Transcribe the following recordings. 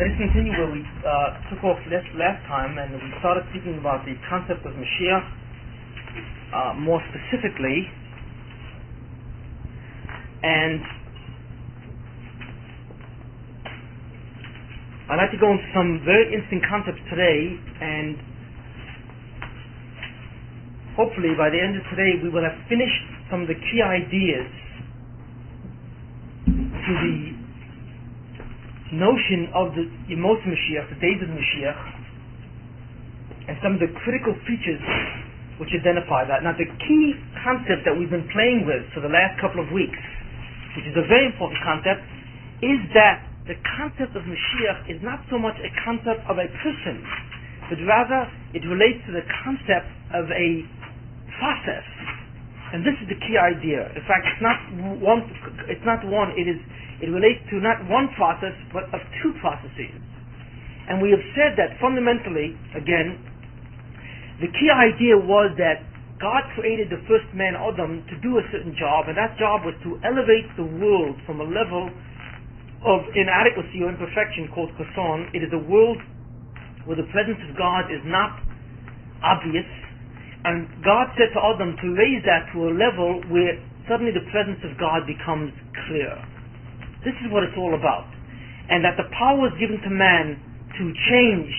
Let us continue where we took off last time, and we started speaking about the concept of Mashiach more specifically. And I'd like to go into some very interesting concepts today, and hopefully by the end of today we will have finished some of the key ideas to the notion of the Yemot Mashiach, the days of Mashiach, and some of the critical features which identify that. Now, the key concept that we've been playing with for the last couple of weeks, which is a very important concept, is that the concept of Mashiach is not so much a concept of a person, but rather it relates to the concept of a process. And this is the key idea. In fact, it relates to not one process, but of two processes. And we have said that fundamentally, again, the key idea was that God created the first man, Adam, to do a certain job, and that job was to elevate the world from a level of inadequacy or imperfection called Kason. It is a world where the presence of God is not obvious, and God said to Adam to raise that to a level where suddenly the presence of God becomes clear. This is what it's all about. And that the power is given to man to change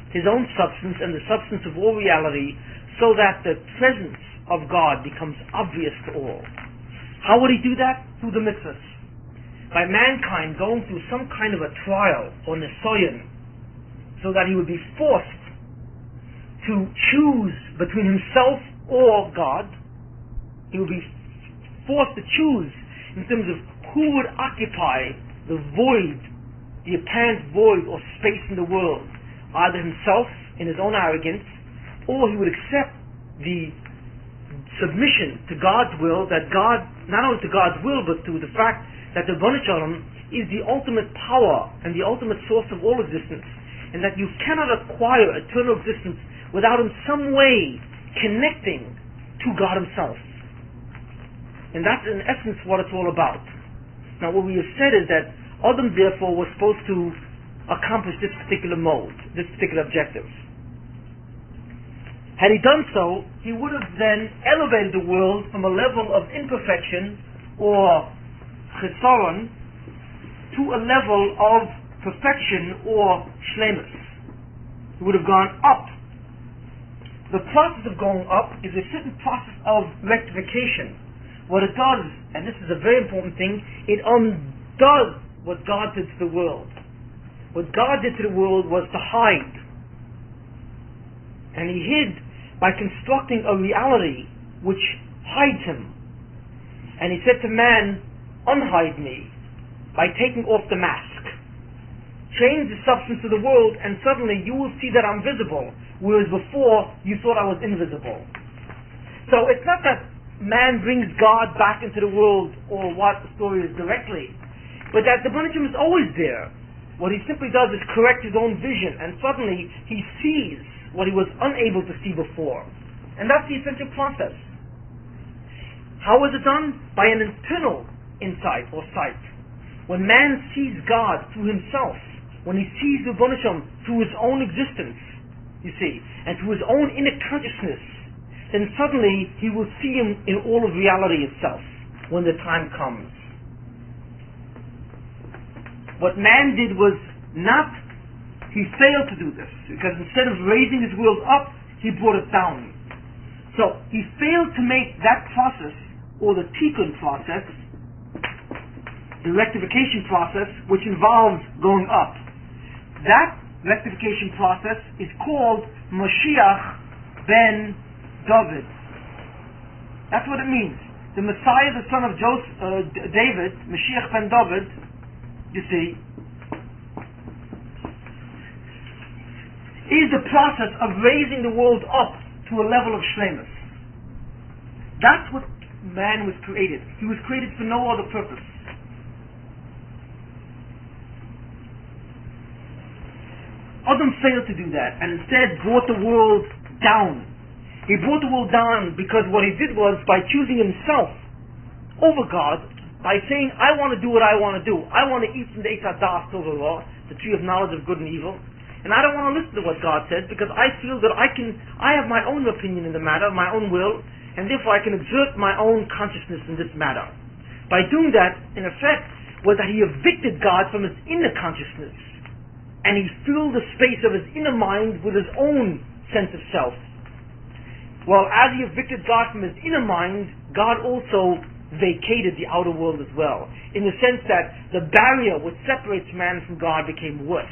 his own substance and the substance of all reality so that the presence of God becomes obvious to all. How would he do that? Through the mitzvahs. By mankind going through some kind of a trial or nisoyon, so that he would be forced to choose between himself or God. He would be forced to choose in terms of who would occupy the void, the apparent void or space in the world, either himself in his own arrogance, or he would accept the submission to God's will, that God, not only to God's will, but to the fact that the Ribono Shel Olam is the ultimate power and the ultimate source of all existence, and that you cannot acquire eternal existence without in some way connecting to God himself. And that's in essence what it's all about. Now, what we have said is that Adam therefore was supposed to accomplish this particular mode, this particular objective. Had he done so, he would have then elevated the world from a level of imperfection or chesaron to a level of perfection or shlemus. He would have gone up. The process of going up is a certain process of rectification. What it does, and this is a very important thing, it undoes what God did to the world. What God did to the world was to hide. And he hid by constructing a reality which hides him. And he said to man, unhide me by taking off the mask. Change the substance of the world and suddenly you will see that I'm visible, whereas before you thought I was invisible. So it's not that man brings God back into the world or what the story is directly, but that the Ribono Shel Olam is always there. What he simply does is correct his own vision, and suddenly he sees what he was unable to see before. And that's the essential process. How is it done? By an internal insight or sight. When man sees God through himself, when he sees the Ribono Shel Olam through his own existence, you see, and through his own inner consciousness, then suddenly he will see him in all of reality itself when the time comes. What man did was not, he failed to do this, because instead of raising his world up, he brought it down. So he failed to make that process, or the tikkun process, the rectification process, which involves going up. That rectification process is called Mashiach ben David. That's what it means. The Messiah, the son of David, Mashiach ben David, you see, is the process of raising the world up to a level of shlemus. That's what man was created. He was created for no other purpose. Adam failed to do that and instead brought the world down. He brought the world down because what he did was, by choosing himself over God, by saying, I want to do what I want to do. I want to eat from the Eitz HaDaas, the tree of knowledge of good and evil. And I don't want to listen to what God says because I feel that I have my own opinion in the matter, my own will, and therefore I can exert my own consciousness in this matter. By doing that, in effect, was that he evicted God from his inner consciousness, and he filled the space of his inner mind with his own sense of self. Well, as he evicted God from his inner mind, God also vacated the outer world as well, in the sense that the barrier which separates man from God became worse,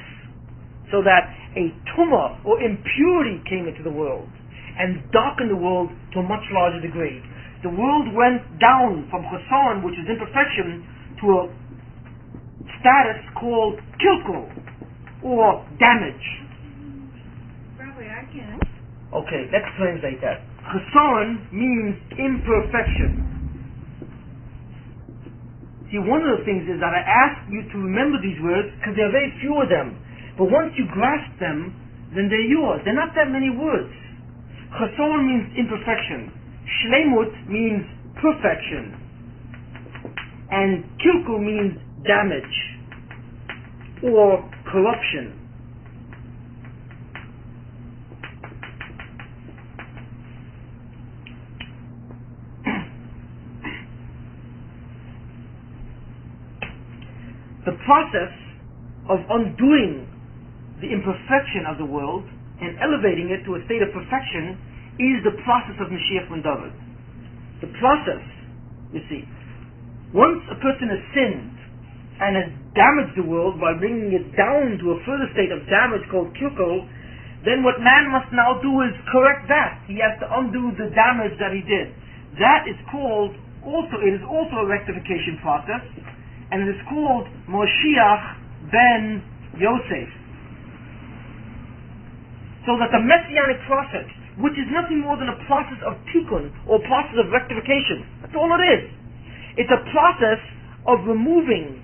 so that a tumah or impurity came into the world and darkened the world to a much larger degree. The world went down from cheson, which is imperfection, to a status called kilkul, or damage. Probably I can. Okay, let's translate that. Cheson means imperfection. See, one of the things is that I ask you to remember these words because there are very few of them. But once you grasp them, then they're yours. They're not that many words. Cheson means imperfection. Shlemut means perfection. And kilkul means damage or corruption. The process of undoing the imperfection of the world and elevating it to a state of perfection is the process of Mashiach ben David. The process, you see, once a person has sinned and has damaged the world by bringing it down to a further state of damage called kilkul, then what man must now do is correct that. He has to undo the damage that he did. That is called it is also a rectification process, and it is called Mashiach ben Yosef. So that the messianic process, which is nothing more than a process of tikkun, or process of rectification, that's all it is. It's a process of removing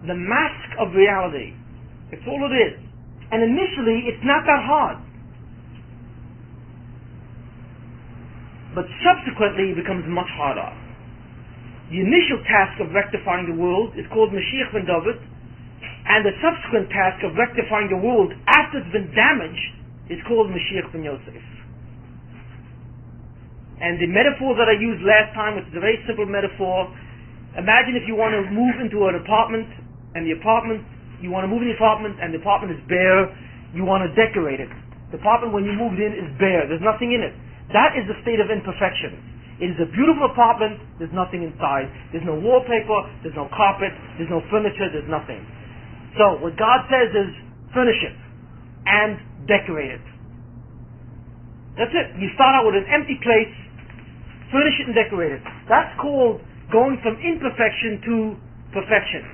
the mask of reality. That's all it is. And initially, it's not that hard. But subsequently, it becomes much harder. The initial task of rectifying the world is called Mashiach ben David, and the subsequent task of rectifying the world after it's been damaged is called Mashiach ben Yosef. And the metaphor that I used last time, which is a very simple metaphor, imagine if you want to move into an apartment, and you want to move in the apartment, and the apartment is bare, you want to decorate it. The apartment, when you moved in, is bare. There's nothing in it. That is the state of imperfection. It is a beautiful apartment, there's nothing inside. There's no wallpaper, there's no carpet, there's no furniture, there's nothing. So, what God says is, furnish it, and decorate it. That's it. You start out with an empty place, furnish it and decorate it. That's called going from imperfection to perfection.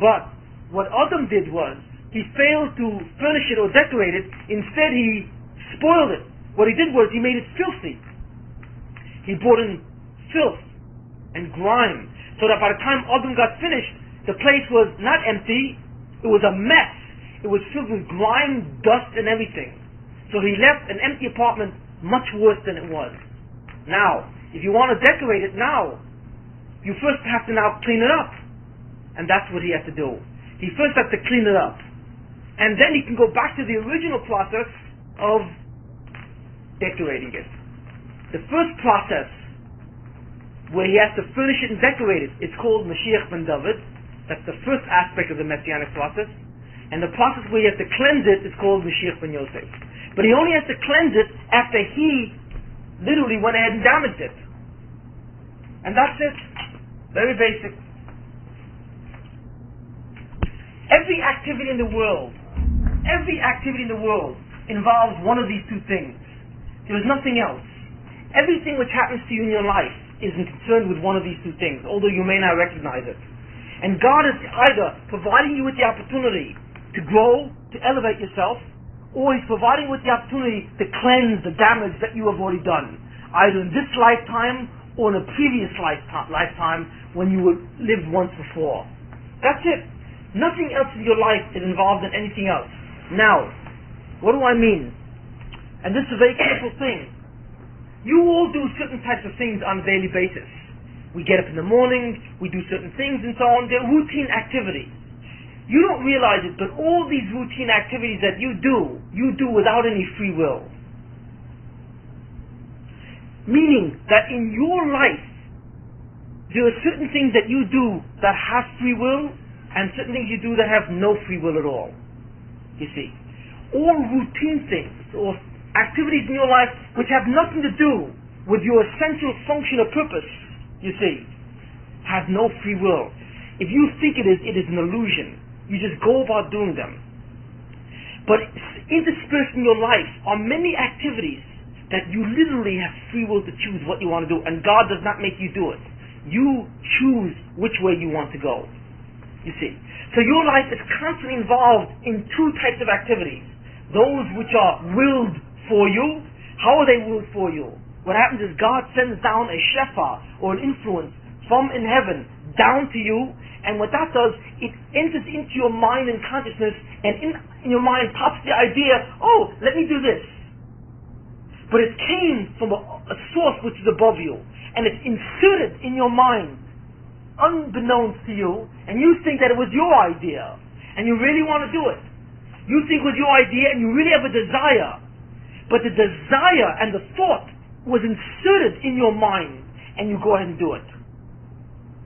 But, what Adam did was, he failed to furnish it or decorate it, instead he spoiled it. What he did was, he made it filthy. He brought in filth and grime, so that by the time Adam got finished, the place was not empty, it was a mess. It was filled with grime, dust, and everything. So he left an empty apartment much worse than it was. Now, if you want to decorate it now, you first have to now clean it up. And that's what he has to do. He first has to clean it up. And then he can go back to the original process of decorating it. The first process, where he has to furnish it and decorate it, it's called Mashiach ben David. That's the first aspect of the messianic process. And the process where he has to cleanse it is called Mashiach ben Yosef. But he only has to cleanse it after he literally went ahead and damaged it. And that's it. Very basic. Every activity in the world involves one of these two things. There is nothing else. Everything which happens to you in your life is concerned with one of these two things, although you may not recognize it. And God is either providing you with the opportunity to grow, to elevate yourself, or He's providing you with the opportunity to cleanse the damage that you have already done, either in this lifetime or in a previous lifetime when you lived once before. That's it. Nothing else in your life is involved in anything else. Now, what do I mean? And this is a very careful thing. You all do certain types of things on a daily basis. We get up in the morning, we do certain things and so on. They're routine activities. You don't realize it, but all these routine activities that you do without any free will. Meaning that in your life, there are certain things that you do that have free will, and certain things you do that have no free will at all. You see. All routine things, or activities in your life which have nothing to do with your essential function or purpose, you see, have no free will. If you think it is an illusion. You just go about doing them. But interspersed in your life are many activities that you literally have free will to choose what you want to do, and God does not make you do it. You choose which way you want to go. You see. So your life is constantly involved in two types of activities. Those which are willed for you. How are they willed for you? What happens is God sends down a shefa, or an influence, from in heaven down to you, and what that does, it enters into your mind and consciousness, and in your mind pops the idea, oh, let me do this. But it came from a source which is above you, and it's inserted in your mind, unbeknownst to you, and you think that it was your idea, and you really want to do it. You think it was your idea, and you really have a desire, but the desire and the thought was inserted in your mind, and you go ahead and do it.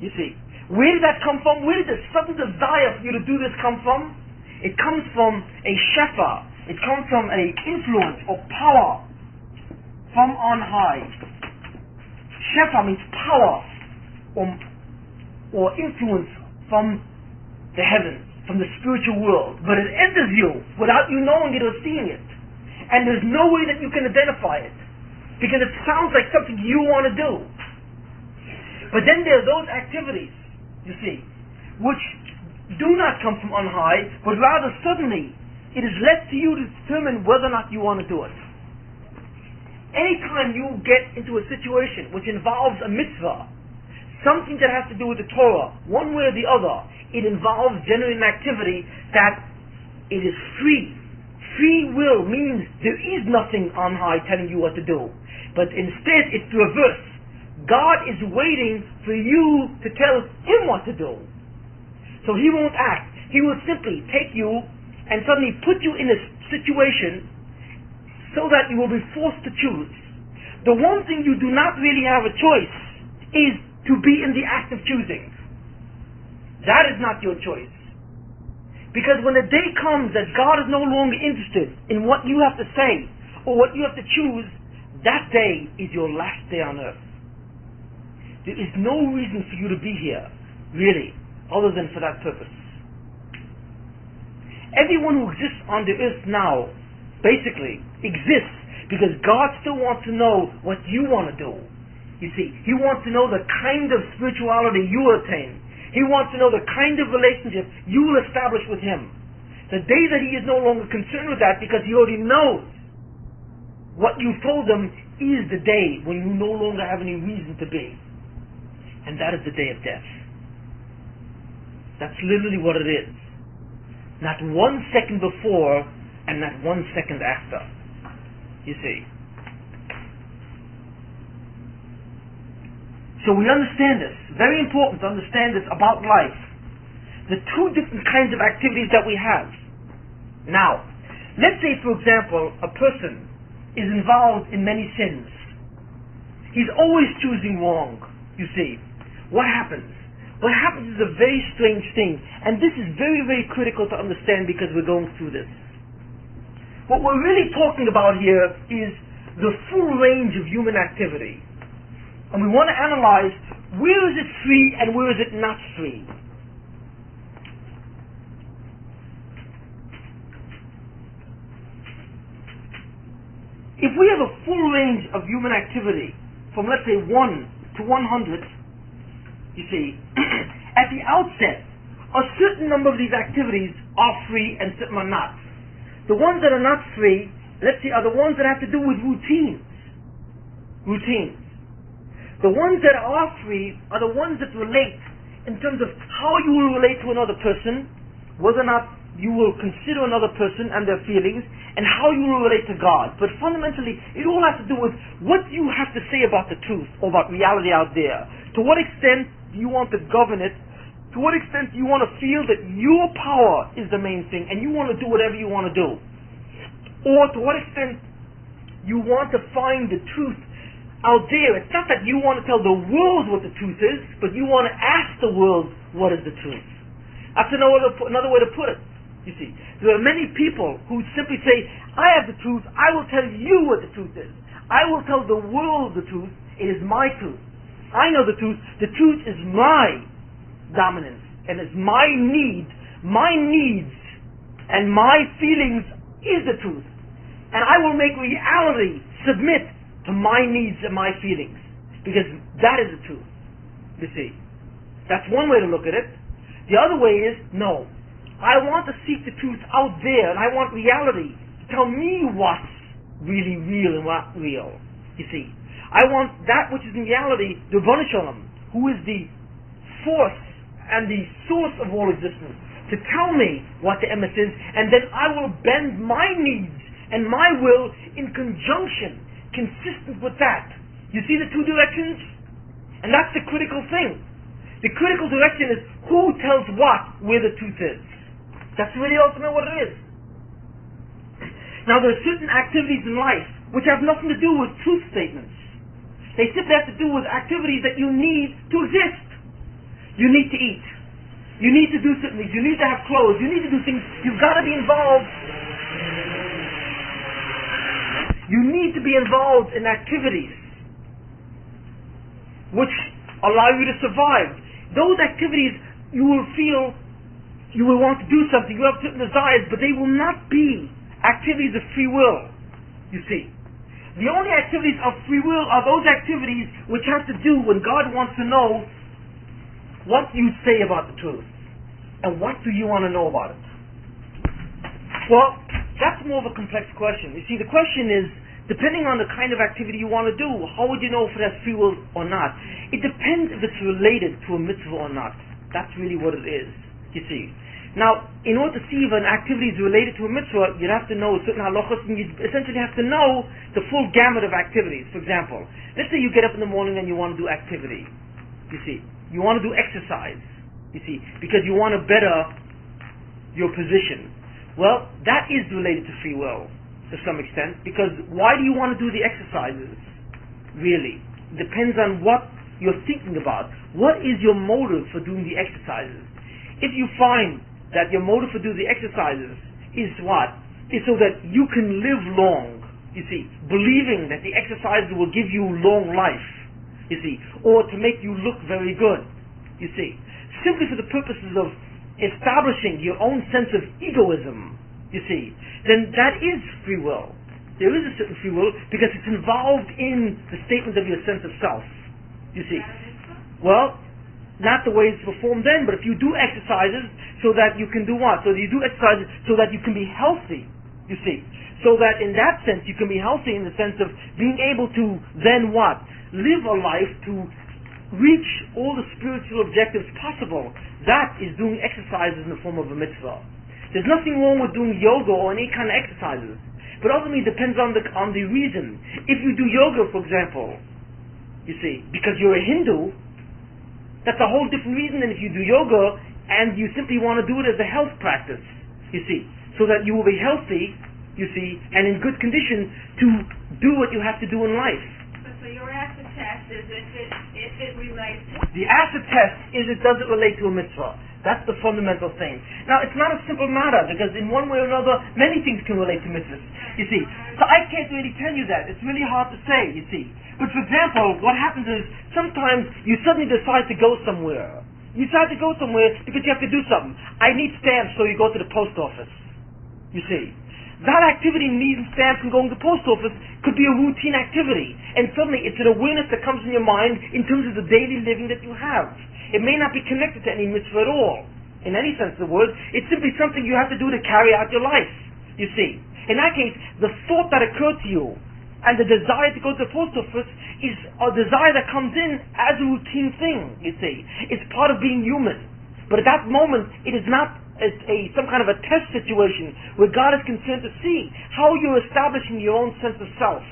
You see. Where did that come from? Where did this sudden desire for you to do this come from? It comes from a shefa. It comes from an influence or power from on high. Shefa means power or influence from the heavens, from the spiritual world. But it enters you without you knowing it or seeing it. And there's no way that you can identify it, because it sounds like something you want to do. But then there are those activities, you see, which do not come from on high, but rather suddenly it is left to you to determine whether or not you want to do it. Anytime you get into a situation which involves a mitzvah, something that has to do with the Torah, one way or the other, it involves generally an activity that it is free. Free will means there is nothing on high telling you what to do, but instead it's the reverse. God is waiting for you to tell Him what to do. So He won't act. He will simply take you and suddenly put you in a situation so that you will be forced to choose. The one thing you do not really have a choice is to be in the act of choosing. That is not your choice. Because when the day comes that God is no longer interested in what you have to say or what you have to choose, that day is your last day on earth. There is no reason for you to be here, really, other than for that purpose. Everyone who exists on the earth now, basically, exists because God still wants to know what you want to do. You see, He wants to know the kind of spirituality you will attain. He wants to know the kind of relationship you will establish with Him. The day that He is no longer concerned with that, because He already knows what you've told Him, is the day when you no longer have any reason to be. And that is the day of death. That's literally what it is. Not 1 second before and not 1 second after. You see. So we understand this. Very important to understand this about life. The two different kinds of activities that we have. Now, let's say, for example, a person is involved in many sins. He's always choosing wrong, you see. What happens? What happens is a very strange thing, and this is very, very critical to understand because we're going through this. What we're really talking about here is the full range of human activity. And we want to analyze where is it free and where is it not free. If we have a full range of human activity, from let's say 1 to 100, you see, at the outset, a certain number of these activities are free and certain are not. The ones that are not free, let's see, are the ones that have to do with routines. Routines. The ones that are free are the ones that relate in terms of how you will relate to another person, whether or not you will consider another person and their feelings, and how you will relate to God. But fundamentally, it all has to do with what you have to say about the truth, or about reality out there. To what extent do you want to govern it? To what extent do you want to feel that your power is the main thing, and you want to do whatever you want to do? Or to what extent you want to find the truth out there. It's not that you want to tell the world what the truth is, but you want to ask the world what is the truth. That's another way to put it. You see, there are many people who simply say, I have the truth, I will tell you what the truth is. I will tell the world the truth, it is my truth. I know the truth is my dominance, and it's my needs, and my feelings is the truth. And I will make reality submit to my needs and my feelings, because that is the truth. You see, that's one way to look at it. The other way is, no, I want to seek the truth out there, and I want reality to tell me what's really real and what's real. You see, I want that which is in reality, the Ribono Shel Olam, who is the force and the source of all existence, to tell me what the emes is, and then I will bend my needs and my will in conjunction, consistent with that. You see the two directions? And that's the critical thing. The critical direction is who tells what, where the truth is. That's really ultimately what it is. Now there are certain activities in life which have nothing to do with truth statements. They simply have to do with activities that you need to exist. You need to eat. You need to do certain things. You need to have clothes. You need to do things. You've got to be involved. You need to be involved in activities which allow you to survive. Those activities you will feel you will want to do something. You have certain desires, but they will not be activities of free will. You see, the only activities of free will are those activities which have to do when God wants to know what you say about the truth, and what do you want to know about it. Well, that's more of a complex question. You see, the question is, depending on the kind of activity you want to do, how would you know if it has free will or not? It depends if it's related to a mitzvah or not. That's really what it is, you see. Now, in order to see if an activity is related to a mitzvah, you'd have to know certain halachos, and you essentially have to know the full gamut of activities. For example, let's say you get up in the morning and you want to do activity. You see, you want to do exercise, you see, because you want to better your position. Well, that is related to free will, to some extent, because why do you want to do the exercises? Really, it depends on what you're thinking about. What is your motive for doing the exercises? If you find that your motive for doing the exercises is what? Is so that you can live long, you see, believing that the exercises will give you long life, you see, or to make you look very good, you see, simply for the purposes of establishing your own sense of egoism, you see, then that is free will. There is a certain free will because it's involved in the statement of your sense of self, you see. Well, not the way it's performed then, but if you do exercises so that you can do what? So you do exercises so that you can be healthy, you see. So that in that sense you can be healthy in the sense of being able to then what? Live a life to reach all the spiritual objectives possible. That is doing exercises in the form of a mitzvah. There's nothing wrong with doing yoga or any kind of exercises. But ultimately it depends on the reason. If you do yoga, for example, you see, because you're a Hindu, that's a whole different reason than if you do yoga and you simply want to do it as a health practice, you see, so that you will be healthy, you see, and in good condition to do what you have to do in life. So your acid test is if it relates. The acid test is it doesn't relate to a mitzvah. That's the fundamental thing. Now, it's not a simple matter, because in one way or another, many things can relate to mitzvahs, you see. So I can't really tell you that. It's really hard to say, you see. But for example, what happens is, sometimes you suddenly decide to go somewhere. You decide to go somewhere because you have to do something. I need stamps, so you go to the post office, you see. That activity, needing stamps and going to the post office, could be a routine activity. And suddenly it's an awareness that comes in your mind in terms of the daily living that you have. It may not be connected to any mitzvah at all, in any sense of the word. It's simply something you have to do to carry out your life, you see. In that case, the thought that occurred to you and the desire to go to the post office is a desire that comes in as a routine thing, you see. It's part of being human. But at that moment, it is not some kind of a test situation where God is concerned to see how you're establishing your own sense of self.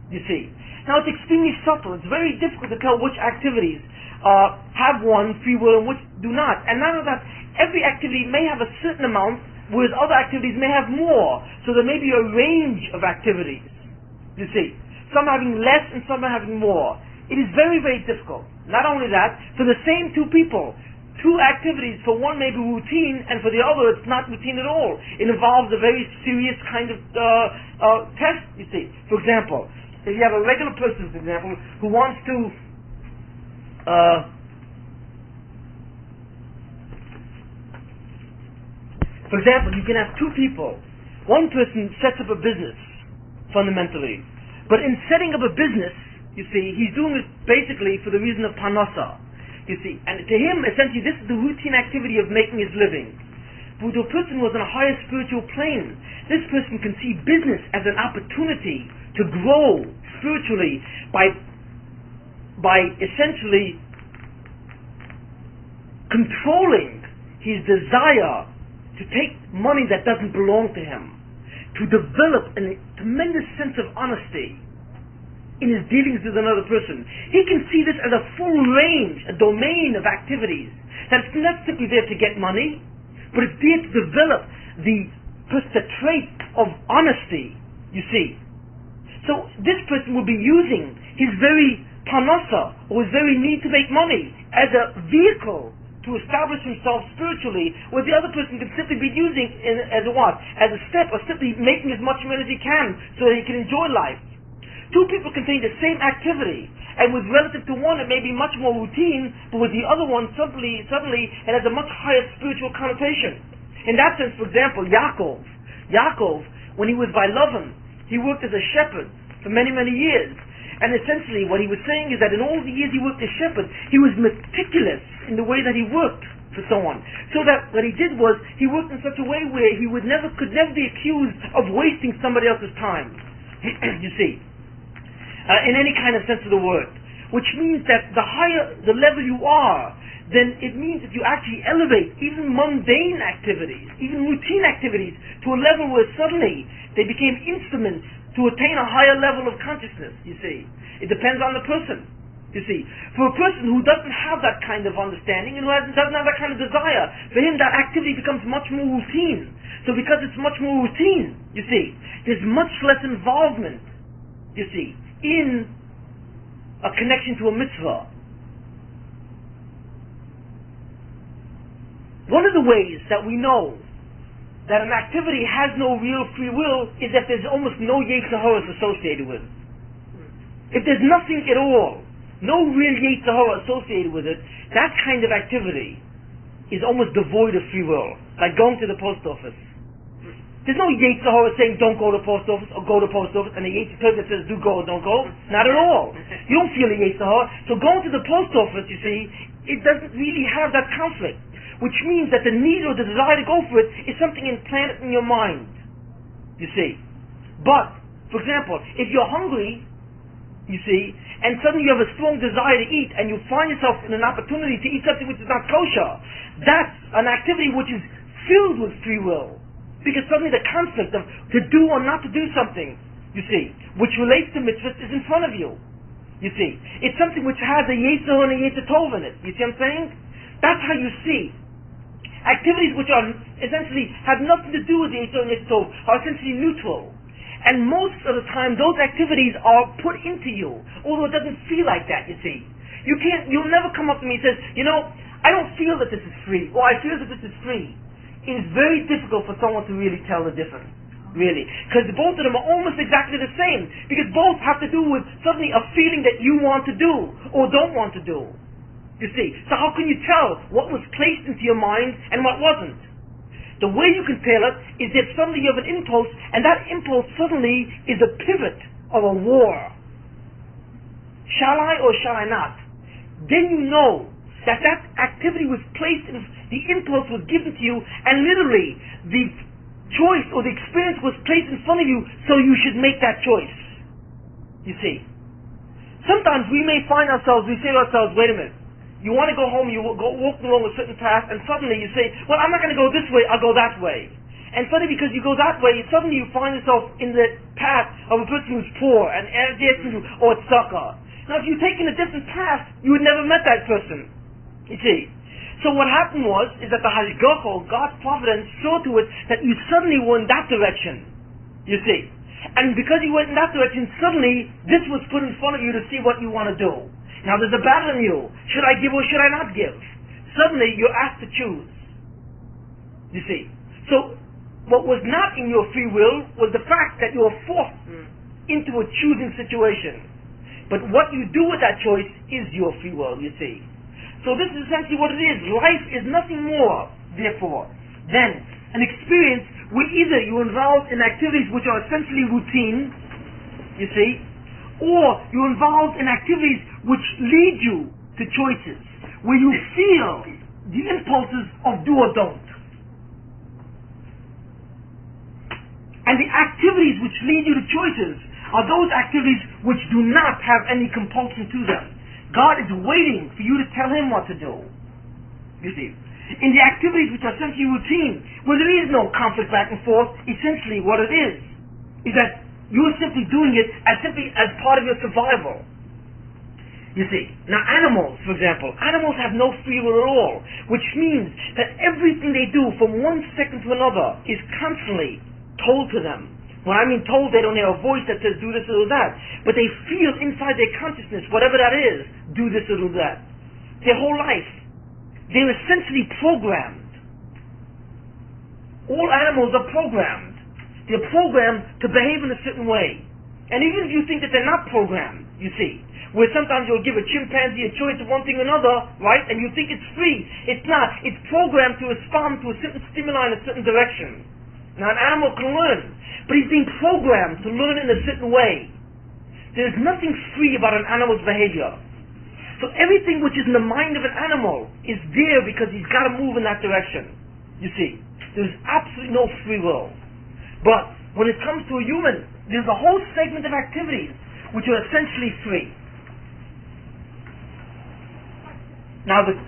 You see. Now it's extremely subtle. It's very difficult to tell which activities have one free will and which do not. And none of that, every activity may have a certain amount, whereas other activities may have more. So there may be a range of activities. You see. Some having less and some having more. It is very, very difficult. Not only that, for the same two people, two activities, for one may be routine and for the other it's not routine at all. It involves a very serious kind of test, you see. For example, if you have a regular person, for example, who wants to for example, you can have two people. One person sets up a business, fundamentally. But in setting up a business, you see, he's doing it basically for the reason of parnasa. You see, and to him, essentially, this is the routine activity of making his living. But to a person who was on a higher spiritual plane, this person can see business as an opportunity to grow spiritually by essentially controlling his desire to take money that doesn't belong to him, to develop a tremendous sense of honesty in his dealings with another person. He can see this as a full range, a domain of activities, that it's not simply there to get money, but it's there to develop the trait of honesty, you see. So this person will be using his very parnasa, or his very need to make money, as a vehicle to establish himself spiritually, where the other person can simply be using as a what? As a step, or simply making as much money as he can so that he can enjoy life. Two people contain the same activity, and with relative to one it may be much more routine, but with the other one suddenly it has a much higher spiritual connotation. In that sense, for example, Yaakov, when he was by Lavan, he worked as a shepherd for many, many years. And essentially what he was saying is that in all the years he worked as shepherd, he was meticulous in the way that he worked for someone. So that what he did was, he worked in such a way where he could never be accused of wasting somebody else's time. You see. In any kind of sense of the word. Which means that the higher the level you are, then it means that you actually elevate even mundane activities, even routine activities, to a level where suddenly they became instruments to attain a higher level of consciousness, you see. It depends on the person, you see. For a person who doesn't have that kind of understanding and who doesn't have that kind of desire, for him that activity becomes much more routine. So because it's much more routine, you see, there's much less involvement, you see, in a connection to a mitzvah. One of the ways that we know that an activity has no real free will is that there's almost no Yetzer Hara associated with it. If there's nothing at all, no real Yetzer Hara associated with it, that kind of activity is almost devoid of free will. Like going to the post office. There's no Yetzer Hara saying don't go to the post office or go to the post office, and the Yetzer Hara that says do go or don't go. Not at all. You don't feel a Yetzer Hara. So going to the post office, you see, it doesn't really have that conflict. Which means that the need or the desire to go for it is something implanted in your mind. You see. But, for example, if you're hungry, you see, and suddenly you have a strong desire to eat, and you find yourself in an opportunity to eat something which is not kosher, that's an activity which is filled with free will. Because suddenly the conflict of to do or not to do something, you see, which relates to mitzvahs is in front of you. You see. It's something which has a Yetzer Hara and a Yetzer Tov in it. You see what I'm saying? That's how you see. Activities which are essentially have nothing to do with the Yetzer Hara and Yetzer Tov are essentially neutral. And most of the time those activities are put into you, although it doesn't feel like that, you see. You'll never come up to me and say, I don't feel that this is free, or I feel that this is free. It is very difficult for someone to really tell the difference. Really. Because both of them are almost exactly the same. Because both have to do with suddenly a feeling that you want to do, or don't want to do. You see, so how can you tell what was placed into your mind and what wasn't? The way you can tell it is that suddenly you have an impulse, and that impulse suddenly is a pivot of a war. Shall I or shall I not? Then you know that activity was placed in, the impulse was given to you, and literally the choice or the experience was placed in front of you, so you should make that choice. You see. Sometimes we may find ourselves, we say to ourselves, wait a minute, you want to go home, you will go walk along a certain path, and suddenly you say, well, I'm not going to go this way, I'll go that way. And suddenly, because you go that way, suddenly you find yourself in the path of a person who's poor and or a sucker. Now, if you'd taken a different path, you would never met that person. You see. So what happened is that the Hashgacha, God's providence, saw to it that you suddenly were in that direction. You see. And because you went in that direction, suddenly this was put in front of you to see what you want to do. Now there's a battle in you. Should I give or should I not give? Suddenly you're asked to choose. You see. So what was not in your free will was the fact that you were forced into a choosing situation. But what you do with that choice is your free will, you see. So this is essentially what it is. Life is nothing more, therefore, than an experience where either you're involved in activities which are essentially routine, you see, or you're involved in activities which lead you to choices, where you feel the impulses of do or don't. And the activities which lead you to choices are those activities which do not have any compulsion to them. God is waiting for you to tell Him what to do. You see. In the activities which are essentially routine, where there is no conflict back and forth, essentially what it is that you're simply doing it simply as part of your survival. You see. Now animals, for example, animals have no free will at all, which means that everything they do from one second to another is constantly told to them. When I mean told, they don't have a voice that says do this or do that, but they feel inside their consciousness, whatever that is, do this or do that. Their whole life, they're essentially programmed. All animals are programmed. They're programmed to behave in a certain way. And even if you think that they're not programmed, you see, where sometimes you'll give a chimpanzee a choice of one thing or another, right, and you think it's free. It's not. It's programmed to respond to a certain stimuli in a certain direction. Now an animal can learn, but he's being programmed to learn in a certain way. There's nothing free about an animal's behavior. So everything which is in the mind of an animal is there because he's got to move in that direction. You see, there's absolutely no free will. But when it comes to a human, there's a whole segment of activities which are essentially free. Now the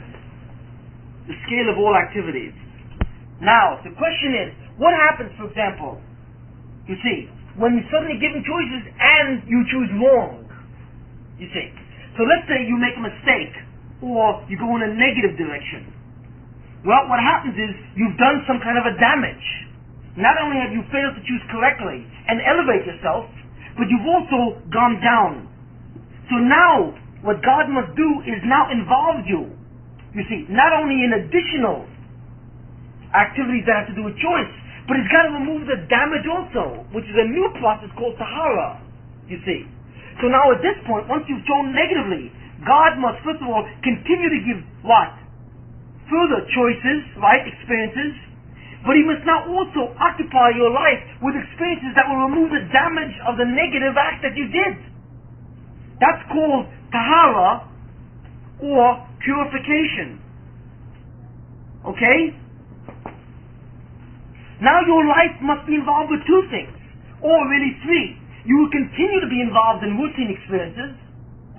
scale of all activities. Now the question is, what happens, for example, you see, when you're suddenly given choices and you choose wrong? You see. So let's say you make a mistake, or you go in a negative direction. Well, what happens is, you've done some kind of a damage. Not only have you failed to choose correctly and elevate yourself, but you've also gone down. So now, what God must do is now involve you. You see, not only in additional activities that have to do with choice, but He's got to remove the damage also, which is a new process called tahara, you see. So now at this point, once you've chosen negatively, God must first of all continue to give what? Further choices, right? Experiences. But He must now also occupy your life with experiences that will remove the damage of the negative act that you did. That's called tahara or purification. Okay? Now your life must be involved with two things, or really three. You will continue to be involved in routine experiences,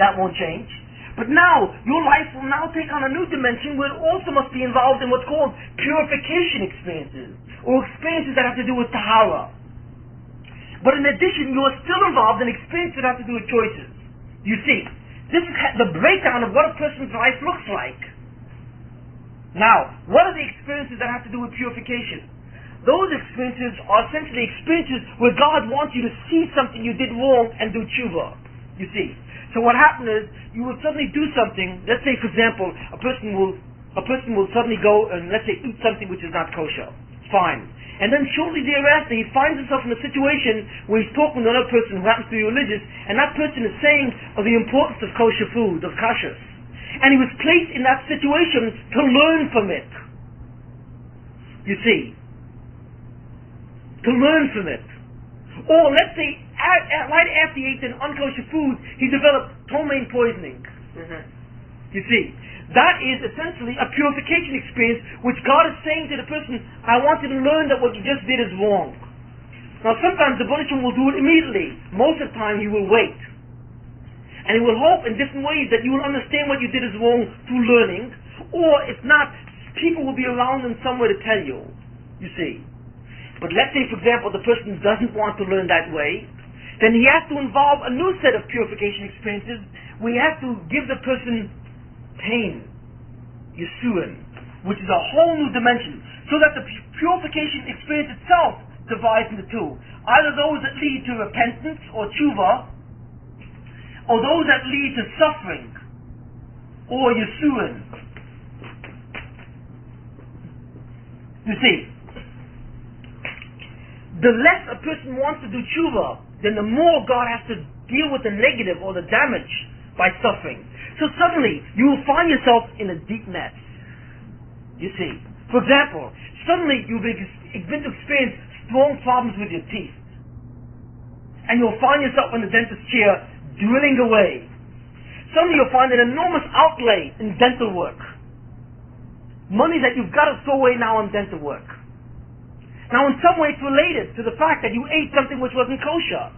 that won't change. But now, your life will now take on a new dimension where it also must be involved in what's called purification experiences, or experiences that have to do with tahara. But in addition, you are still involved in experiences that have to do with choices. You see, this is the breakdown of what a person's life looks like. Now, what are the experiences that have to do with purification? Those experiences are essentially experiences where God wants you to see something you did wrong and do tshuva. You see. So what happened is, you will suddenly do something. Let's say, for example, a person will suddenly go and, let's say, eat something which is not kosher. Fine. And then shortly thereafter, he finds himself in a situation where he's talking to another person who happens to be religious, and that person is saying of the importance of kosher food, of kashrus. And he was placed in that situation to learn from it. You see. To learn from it. Or let's say, right after he ate an unkosher food, he developed ptomaine poisoning. You see, that is essentially a purification experience which God is saying to the person, I want you to learn that what you just did is wrong. Now sometimes the Baruch will do it immediately. Most of the time he will wait. And He will hope in different ways that you will understand what you did is wrong through learning, or if not, people will be around in somewhere to tell you, you see. But let's say, for example, the person doesn't want to learn that way, then he has to involve a new set of purification experiences. We have to give the person pain, Yisuin, which is a whole new dimension, so that the purification experience itself divides into two. Either those that lead to repentance or tshuva, or those that lead to suffering, or Yisuin. You see, the less a person wants to do tshuva, then the more God has to deal with the negative or the damage by suffering. So suddenly, you will find yourself in a deep mess. You see. For example, suddenly you'll begin to experience strong problems with your teeth. And you'll find yourself in the dentist chair drilling away. Suddenly you'll find an enormous outlay in dental work. Money that you've got to throw away now on dental work. Now in some way it's related to the fact that you ate something which wasn't kosher.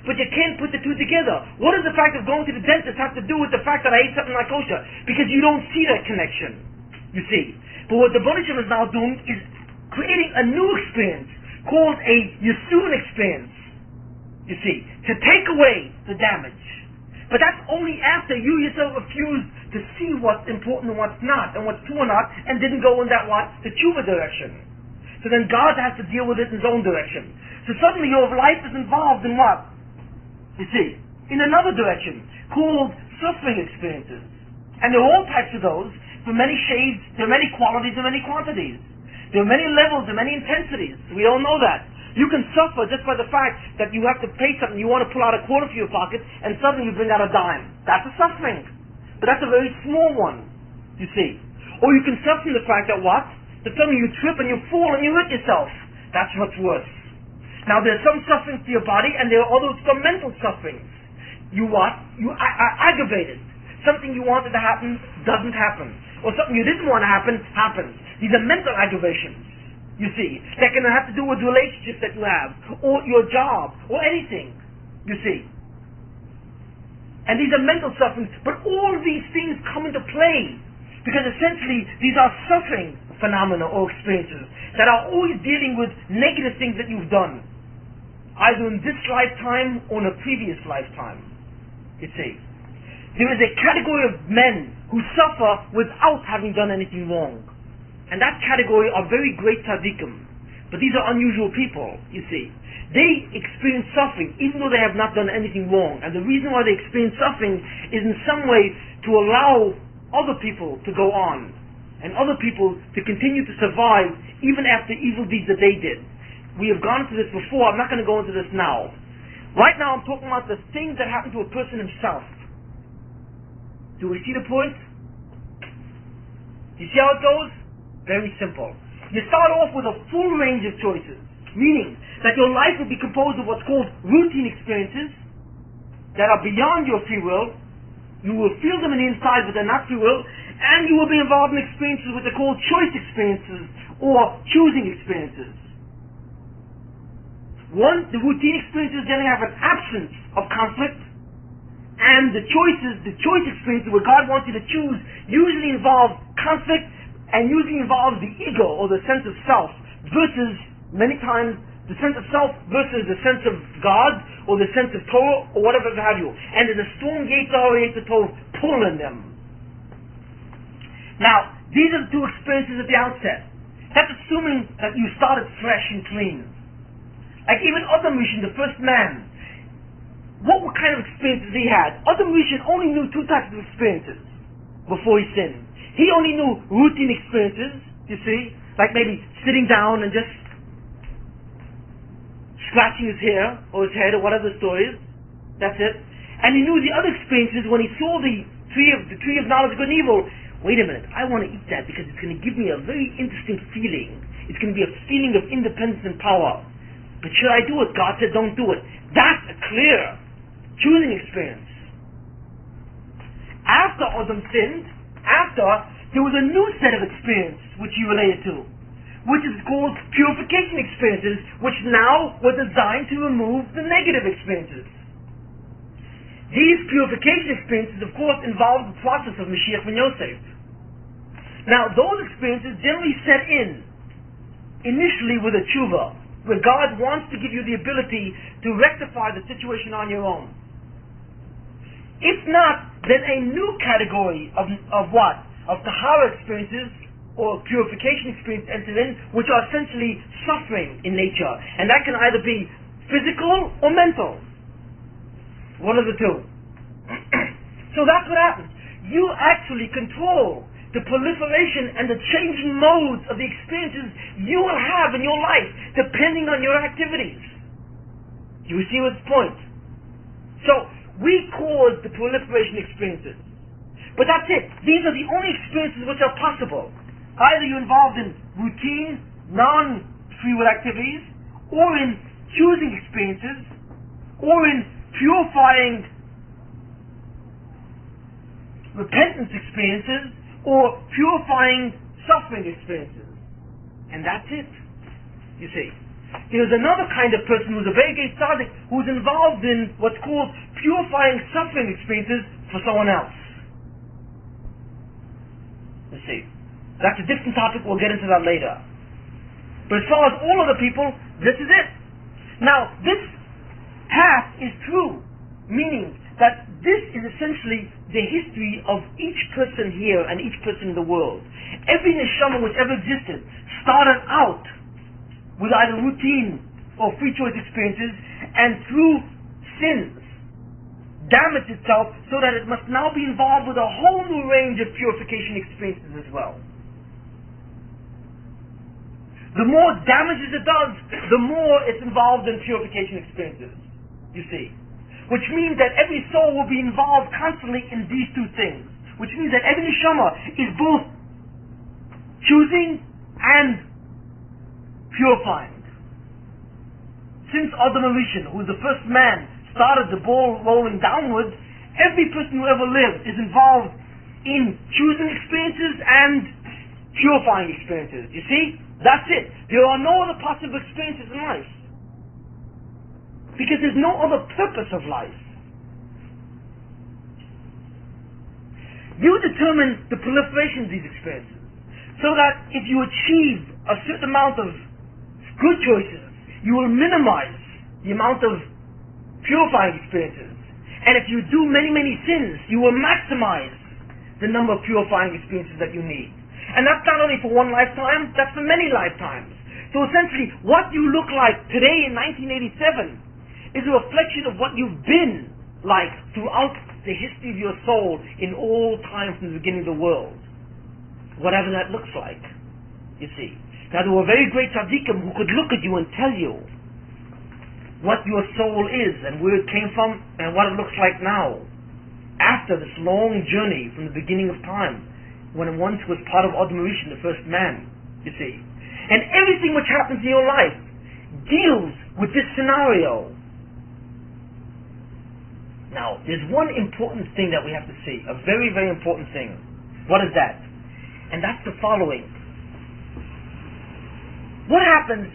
But you can't put the two together. What does the fact of going to the dentist have to do with the fact that I ate something not kosher? Because you don't see that connection. You see. But what the Banishim is now doing is creating a new experience called a Yisuin experience. You see. To take away the damage. But that's only after you yourself refused to see what's important and what's not, and what's true or not, and didn't go in that what? The tshuva direction. So then God has to deal with it in His own direction. So suddenly your life is involved in what? You see, in another direction, called suffering experiences. And there are all types of those, for many shades, there are many qualities and many quantities. There are many levels and many intensities. We all know that. You can suffer just by the fact that you have to pay something, you want to pull out a quarter from your pocket, and suddenly you bring out a dime. That's a suffering. But that's a very small one, you see. Or you can suffer from the fact that what? That suddenly you trip and you fall and you hurt yourself. That's much worse. Now there's some sufferings to your body, and there are other some mental sufferings. You what? You are aggravated. Something you wanted to happen doesn't happen. Or something you didn't want to happen, happens. These are mental aggravations, you see. That can have to do with relationships that you have, or your job, or anything, you see. And these are mental sufferings, but all these things come into play, because essentially these are suffering phenomena or experiences that are always dealing with negative things that you've done, either in this lifetime or in a previous lifetime, you see. There is a category of men who suffer without having done anything wrong. And that category are very great tzaddikim. But these are unusual people, you see. They experience suffering even though they have not done anything wrong. And the reason why they experience suffering is in some way to allow other people to go on, and other people to continue to survive even after evil deeds that they did. We have gone into this before. I'm not going to go into this now. Right now I'm talking about the things that happen to a person himself. Do we see the point? You see how it goes? Very simple. You start off with a full range of choices, meaning that your life will be composed of what's called routine experiences that are beyond your free will. You will feel them in the inside, but they're not free will, and you will be involved in experiences which are called choice experiences or choosing experiences. One, the routine experiences generally have an absence of conflict, and the choice experiences where God wants you to choose usually involve conflict and usually involves the ego or the sense of self versus, many times, the sense of self versus the sense of God or the sense of Torah or whatever have you. And there's a strong Yetzer Torah pull in them. Now, these are the two experiences at the outset. That's assuming that you started fresh and clean. Like even Adam Rishon, the first man, what kind of experiences he had? Adam Rishon only knew two types of experiences before he sinned. He only knew routine experiences, you see, like maybe sitting down and just scratching his hair or his head or whatever the story is. That's it. And he knew the other experiences when he saw the tree of knowledge of good and evil. Wait a minute, I want to eat that because it's going to give me a very interesting feeling. It's going to be a feeling of independence and power. But should I do it? God said don't do it. That's a clear choosing experience. After Adam sinned, there was a new set of experience which he related to, which is called purification experiences, which now were designed to remove the negative experiences. These purification experiences, of course, involve the process of Mashiach ben Yosef. Now, those experiences generally set in initially with a tshuva, where God wants to give you the ability to rectify the situation on your own. If not, then a new category of what? Of tahara experiences or purification experiences enter in, which are essentially suffering in nature. And that can either be physical or mental. One of the two. So that's what happens. You actually control the proliferation and the changing modes of the experiences you will have in your life, depending on your activities. You see what's the point? So, we cause the proliferation experiences. But that's it. These are the only experiences which are possible. Either you're involved in routine, non-free will activities, or in choosing experiences, or in purifying repentance experiences, or purifying suffering experiences. And that's it. You see. There's another kind of person who's a very great tzaddik who's involved in what's called purifying suffering experiences for someone else. You see. That's a different topic, we'll get into that later. But as far as all other people, this is it. Now, this path is true, meaning that this is essentially the history of each person here and each person in the world. Every neshama which ever existed started out with either routine or free choice experiences, and through sins damaged itself so that it must now be involved with a whole new range of purification experiences as well. The more damages it does, the more it's involved in purification experiences. You see. Which means that every soul will be involved constantly in these two things. Which means that every neshama is both choosing and purifying. Since Adam Rishon, who was the first man, started the ball rolling downwards, every person who ever lived is involved in choosing experiences and purifying experiences. You see? That's it. There are no other possible experiences in life. Because there's no other purpose of life. You determine the proliferation of these experiences. So that if you achieve a certain amount of good choices, you will minimize the amount of purifying experiences. And if you do many, many sins, you will maximize the number of purifying experiences that you need. And that's not only for one lifetime, that's for many lifetimes. So essentially, what you look like today in 1987 is a reflection of what you've been like throughout the history of your soul in all time from the beginning of the world. Whatever that looks like, you see. Now there were very great tzaddikim who could look at you and tell you what your soul is and where it came from and what it looks like now. After this long journey from the beginning of time, when it once was part of Adam Rishon, the first man, you see. And everything which happens in your life deals with this scenario. Now, there's one important thing that we have to see, a very, very important thing. What is that? And that's the following. What happens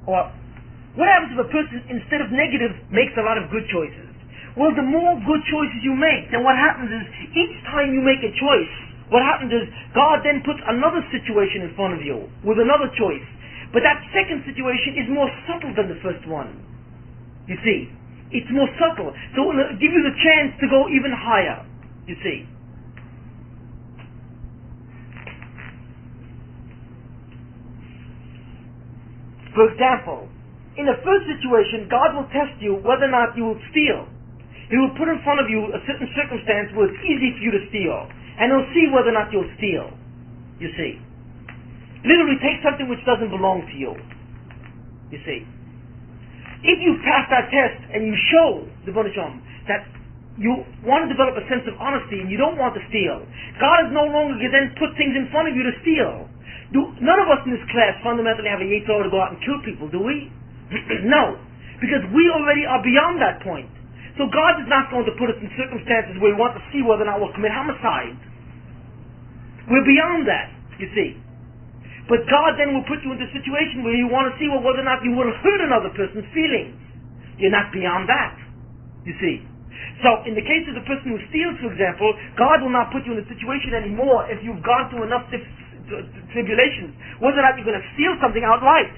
if a person, instead of negative, makes a lot of good choices? Well, the more good choices you make, then what happens is, each time you make a choice, what happens is, God then puts another situation in front of you, with another choice. But that second situation is more subtle than the first one. You see? It's more subtle. So it will give you the chance to go even higher. You see. For example, in the first situation, God will test you whether or not you will steal. He will put in front of you a certain circumstance where it's easy for you to steal. And he'll see whether or not you'll steal. You see. Literally take something which doesn't belong to you. You see. If you pass that test and you show the Bonisham that you want to develop a sense of honesty and you don't want to steal, God is no longer going to then put things in front of you to steal. None of us in this class fundamentally have a yetzer to go out and kill people, do we? No. Because we already are beyond that point. So God is not going to put us in circumstances where we want to see whether or not we'll commit homicide. We're beyond that, you see. But God then will put you into a situation where you want to see whether or not you will hurt another person's feelings. You're not beyond that, you see. So, in the case of the person who steals, for example, God will not put you in a situation anymore if you've gone through enough tribulations, whether or not you're going to steal something outright.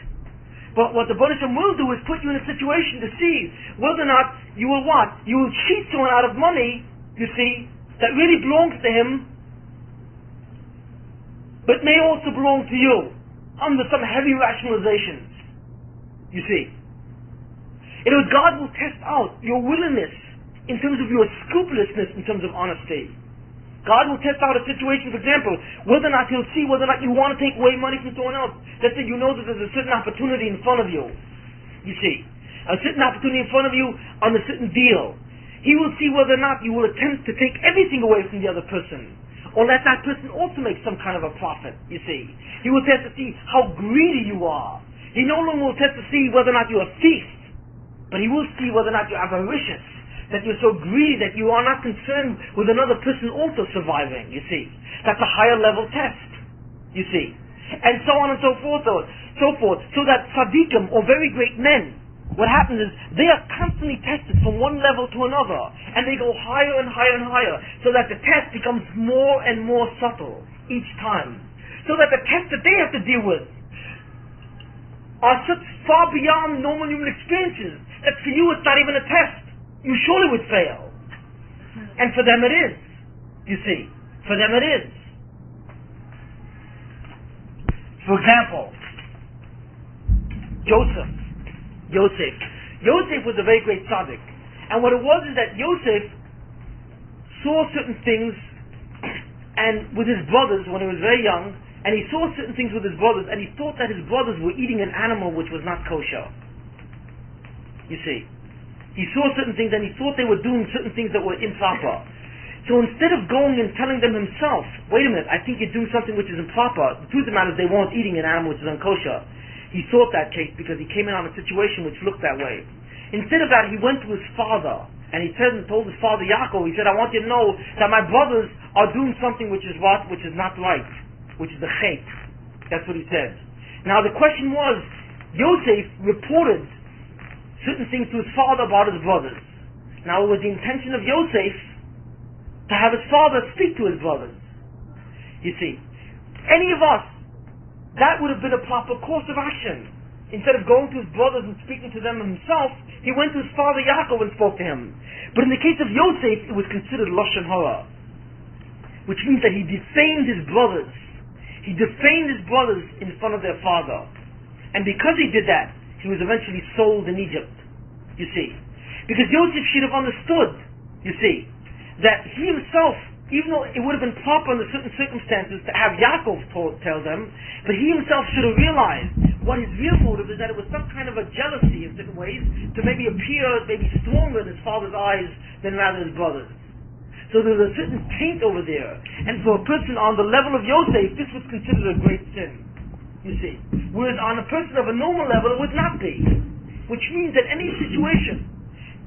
But what the Baruch Hashem will do is put you in a situation to see whether or not you will what? You will cheat someone out of money, you see, that really belongs to him, but may also belong to you, under some heavy rationalizations, you see. In other words, God will test out your willingness in terms of your scrupulousness, in terms of honesty. God will test out a situation, for example, whether or not he'll see whether or not you want to take away money from someone else. Let's say you know that there's a certain opportunity in front of you, you see. A certain opportunity in front of you on a certain deal. He will see whether or not you will attempt to take everything away from the other person, or let that person also make some kind of a profit, you see. He will test to see how greedy you are. He no longer will test to see whether or not you're a thief, but he will see whether or not you're avaricious, that you're so greedy that you are not concerned with another person also surviving, you see. That's a higher level test, you see. And so on and so forth. So that tzaddikim, or very great men, what happens is they are constantly tested from one level to another, and they go higher and higher and higher, so that the test becomes more and more subtle each time. So that the tests that they have to deal with are such far beyond normal human experiences that for you it's not even a test. You surely would fail. And for them it is. You see. For them it is. For example, Joseph was a very great tzaddik. And what it was is that Joseph saw certain things and with his brothers when he was very young, and he saw certain things with his brothers, and he thought that his brothers were eating an animal which was not kosher. You see. He saw certain things and he thought they were doing certain things that were improper. So instead of going and telling them himself, wait a minute, I think you're doing something which is improper, the truth of the matter is they weren't eating an animal which is unkosher. He thought that case because he came in on a situation which looked that way. Instead of that, he went to his father and he told his father Yaakov, he said, I want you to know that my brothers are doing something which is what? Which is not right. Which is the chet. That's what he said. Now the question was, Yosef reported certain things to his father about his brothers. Now it was the intention of Yosef to have his father speak to his brothers. You see, any of us, that would have been a proper course of action. Instead of going to his brothers and speaking to them himself, he went to his father Yaakov and spoke to him. But in the case of Yosef, it was considered lashon hara, which means that he defamed his brothers. He defamed his brothers in front of their father. And because he did that, he was eventually sold in Egypt, you see. Because Joseph should have understood, you see, that he himself, even though it would have been proper under certain circumstances to have Yaakov tell them, but he himself should have realized what his real motive is, that it was some kind of a jealousy in certain ways to maybe appear maybe stronger in his father's eyes than rather his brothers. So there was a certain taint over there. And for a person on the level of Yosef, this was considered a great sin. You see. Whereas on a person of a normal level, it would not be. Which means that any situation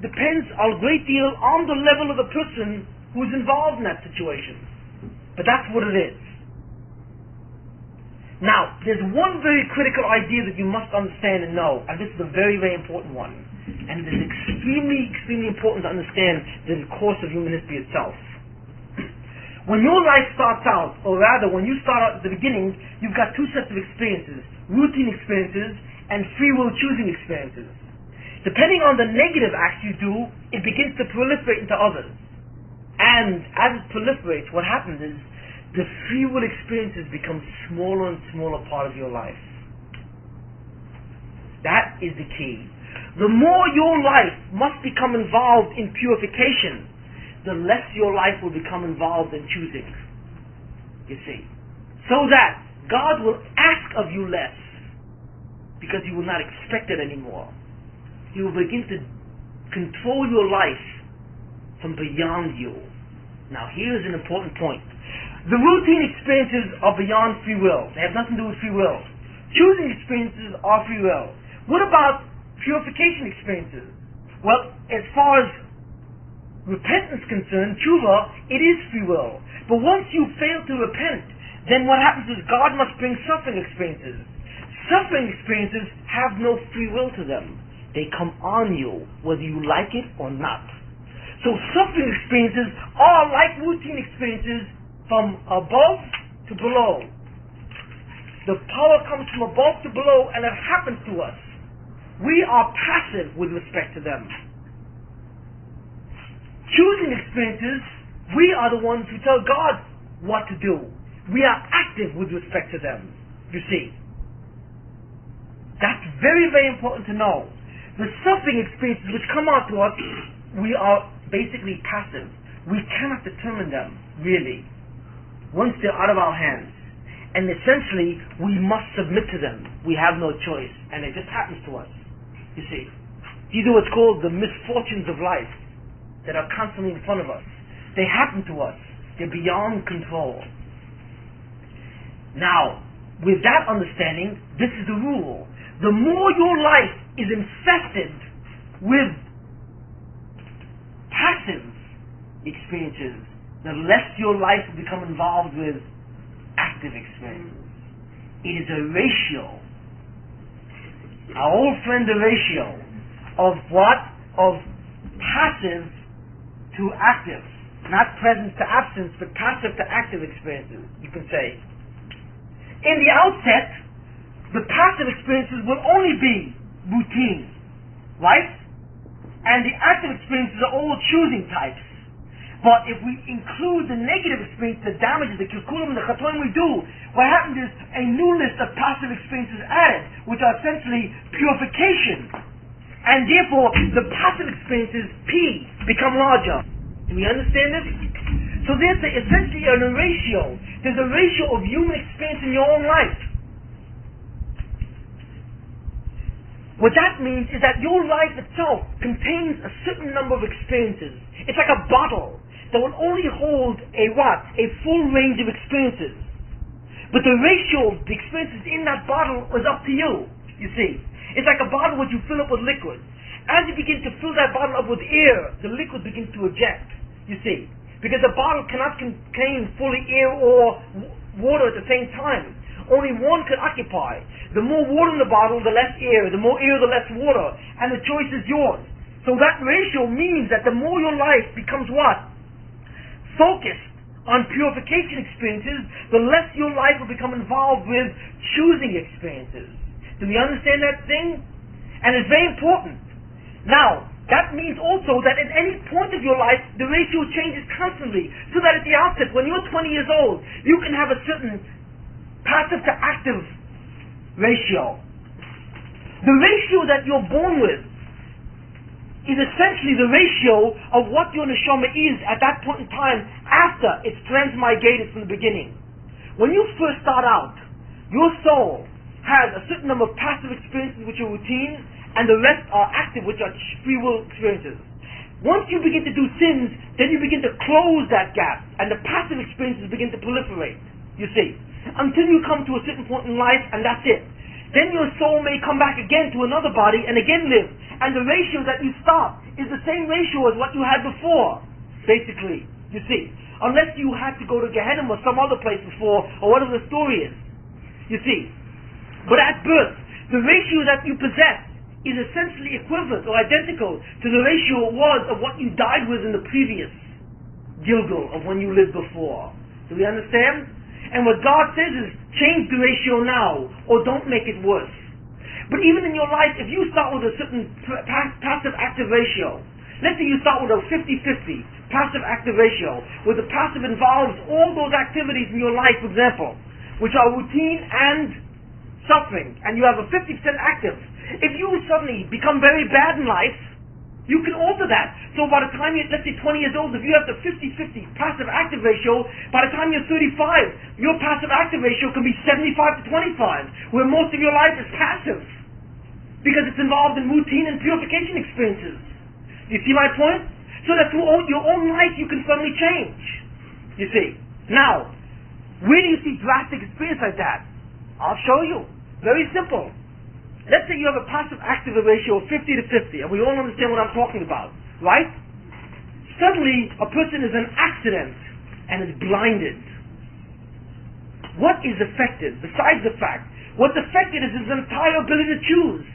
depends a great deal on the level of the person who is involved in that situation. But that's what it is. Now, there's one very critical idea that you must understand and know, and this is a very, very important one. And it is extremely, extremely important to understand the course of human history itself. When your life starts out, or rather when you start out at the beginning, you've got two sets of experiences, routine experiences and free will choosing experiences. Depending on the negative acts you do, it begins to proliferate into others. And as it proliferates, what happens is the free will experiences become smaller and smaller part of your life. That is the key. The more your life must become involved in purification, the less your life will become involved in choosing. You see. So that God will ask of you less, because He will not expect it anymore. He will begin to control your life from beyond you. Now here's an important point. The routine experiences are beyond free will. They have nothing to do with free will. Choosing experiences are free will. What about purification experiences? Well, as far as repentance is concerned, tshuva, it is free will. But once you fail to repent, then what happens is God must bring suffering experiences. Suffering experiences have no free will to them. They come on you, whether you like it or not. So suffering experiences are like routine experiences from above to below. The power comes from above to below and it happens to us. We are passive with respect to them. Choosing experiences, we are the ones who tell God what to do. We are active with respect to them, you see. That's very, very important to know. The suffering experiences which come out to us, we are basically passive. We cannot determine them, really, once they're out of our hands. And essentially, we must submit to them. We have no choice, and it just happens to us, you see. These are what's called the misfortunes of life that are constantly in front of us. They happen to us. They're beyond control. Now, with that understanding, this is the rule. The more your life is infested with passive experiences, the less your life will become involved with active experiences. It is a ratio, our old friend, the ratio of what? Of passive to active. Not presence to absence, but passive to active experiences, you can say. In the outset, the passive experiences will only be routine, right? And the active experiences are all choosing types. But if we include the negative experience, the damages, the kilkulim, the chatoim we do, what happens is a new list of passive experiences added, which are essentially purification. And therefore, the passive experiences, P, become larger. Do we understand this? So there's essentially a ratio. There's a ratio of human experience in your own life. What that means is that your life itself contains a certain number of experiences. It's like a bottle that will only hold a what? A full range of experiences. But the ratio of the experiences in that bottle is up to you, you see. It's like a bottle which you fill up with liquid. As you begin to fill that bottle up with air, the liquid begins to eject, you see. Because the bottle cannot contain fully air or water at the same time. Only one could occupy. The more water in the bottle, the less air. The more air, the less water. And the choice is yours. So that ratio means that the more your life becomes what? Focused on purification experiences, the less your life will become involved with choosing experiences. Do we understand that thing? And it's very important. Now, that means also that at any point of your life, the ratio changes constantly. So that at the outset, when you're 20 years old, you can have a certain passive to active ratio. The ratio that you're born with is essentially the ratio of what your neshama is at that point in time after it's transmigrated from the beginning. When you first start out, your soul has a certain number of passive experiences which are routine, and the rest are active, which are free will experiences. Once you begin to do sins, then you begin to close that gap, and the passive experiences begin to proliferate, you see, until you come to a certain point in life, and that's it. Then your soul may come back again to another body and again live. And the ratio that you start is the same ratio as what you had before, basically, you see. Unless you had to go to Gehenna or some other place before, or whatever the story is, you see. But at birth, the ratio that you possess is essentially equivalent or identical to the ratio it was of what you died with in the previous Gilgal of when you lived before. Do we understand? And what God says is, change the ratio now, or don't make it worse. But even in your life, if you start with a certain passive-active ratio, let's say you start with a 50-50 passive-active ratio, where the passive involves all those activities in your life, for example, which are routine and suffering, and you have a 50% active. If you suddenly become very bad in life, you can alter that. So by the time you're, let's say 20 years old, if you have the 50-50 passive-active ratio, by the time you're 35, your passive-active ratio can be 75 to 25, where most of your life is passive, because it's involved in routine and purification experiences. You see my point? So that through your own life you can suddenly change. You see? Now, where do you see drastic experience like that? I'll show you. Very simple. Let's say you have a passive-active ratio of 50 to 50, and we all understand what I'm talking about, right? Suddenly, a person is in an accident and is blinded. What is affected, besides the fact? What's affected is his entire ability to choose,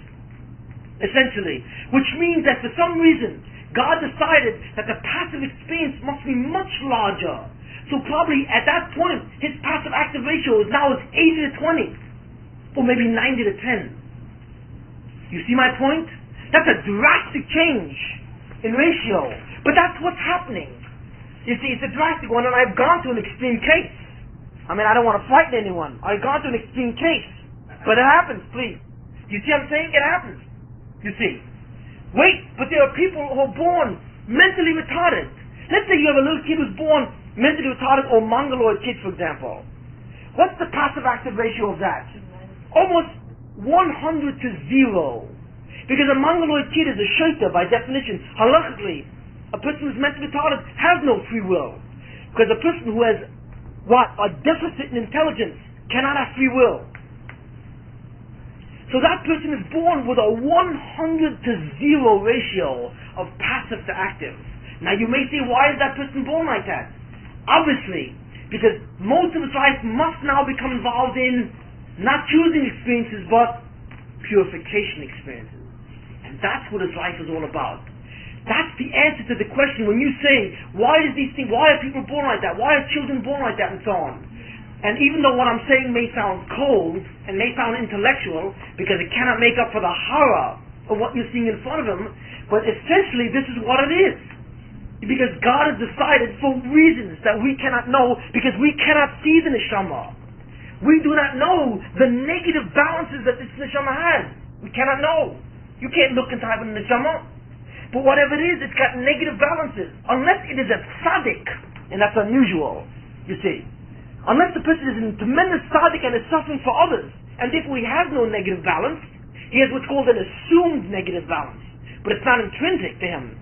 essentially. Which means that for some reason, God decided that the passive experience must be much larger. So probably at that point, his passive active ratio is now 80 to 20. Or maybe 90 to 10. You see my point? That's a drastic change in ratio. But that's what's happening. You see, it's a drastic one, and I've gone to an extreme case. I mean, I don't want to frighten anyone. I've gone to an extreme case. But it happens, please. You see what I'm saying? It happens. You see. Wait, but there are people who are born mentally retarded. Let's say you have a little kid who's born mentally retarded or mongoloid kid, for example. What's the passive-active ratio of that? Almost 100 to 0. Because a mongoloid kid is a shaita by definition. Halachically, a person who's mentally retarded has no free will. Because a person who has, a deficit in intelligence cannot have free will. So that person is born with a 100 to 0 ratio of passive to active. Now you may say, why is that person born like that? Obviously, because most of his life must now become involved in not choosing experiences, but purification experiences. And that's what his life is all about. That's the answer to the question when you say, why are people born like that? Why are children born like that? And so on. And even though what I'm saying may sound cold and may sound intellectual, because it cannot make up for the horror of what you're seeing in front of him, but essentially this is what it is. Because God has decided for reasons that we cannot know, because we cannot see the neshama. We do not know the negative balances that this neshama has. We cannot know. You can't look inside of the neshama. But whatever it is, it's got negative balances. Unless it is a tzaddik, and that's unusual, you see. Unless the person is in tremendous tzaddik and is suffering for others, and therefore he has no negative balance, he has what's called an assumed negative balance. But it's not intrinsic to him,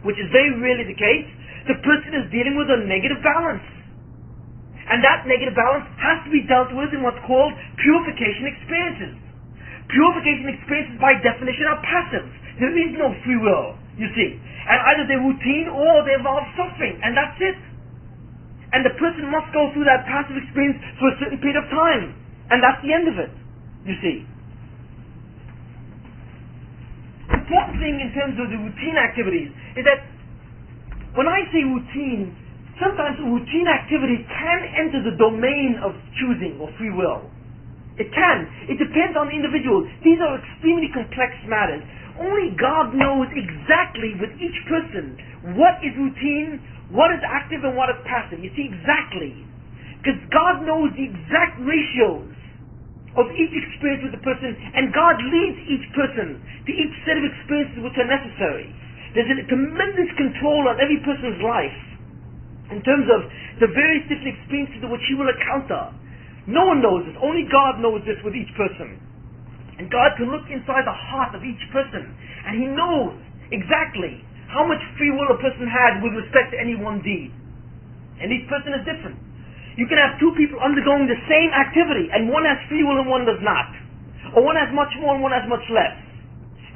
which is very rarely the case. The person is dealing with a negative balance. And that negative balance has to be dealt with in what's called purification experiences. Purification experiences by definition are passive. There is no free will, you see. And either they're routine or they involve suffering, and that's it. And the person must go through that passive experience for a certain period of time. And that's the end of it, you see. The important thing in terms of the routine activities is that when I say routine, sometimes a routine activity can enter the domain of choosing or free will. It can. It depends on the individual. These are extremely complex matters. Only God knows exactly with each person what is routine, what is active, and what is passive. You see, exactly. Because God knows the exact ratios of each experience with the person, and God leads each person to each set of experiences which are necessary. There's a tremendous control on every person's life in terms of the various different experiences which he will encounter. No one knows this. Only God knows this with each person. And God can look inside the heart of each person, and He knows exactly how much free will a person had with respect to any one deed. And each person is different. You can have two people undergoing the same activity, and one has free will and one does not. Or one has much more and one has much less.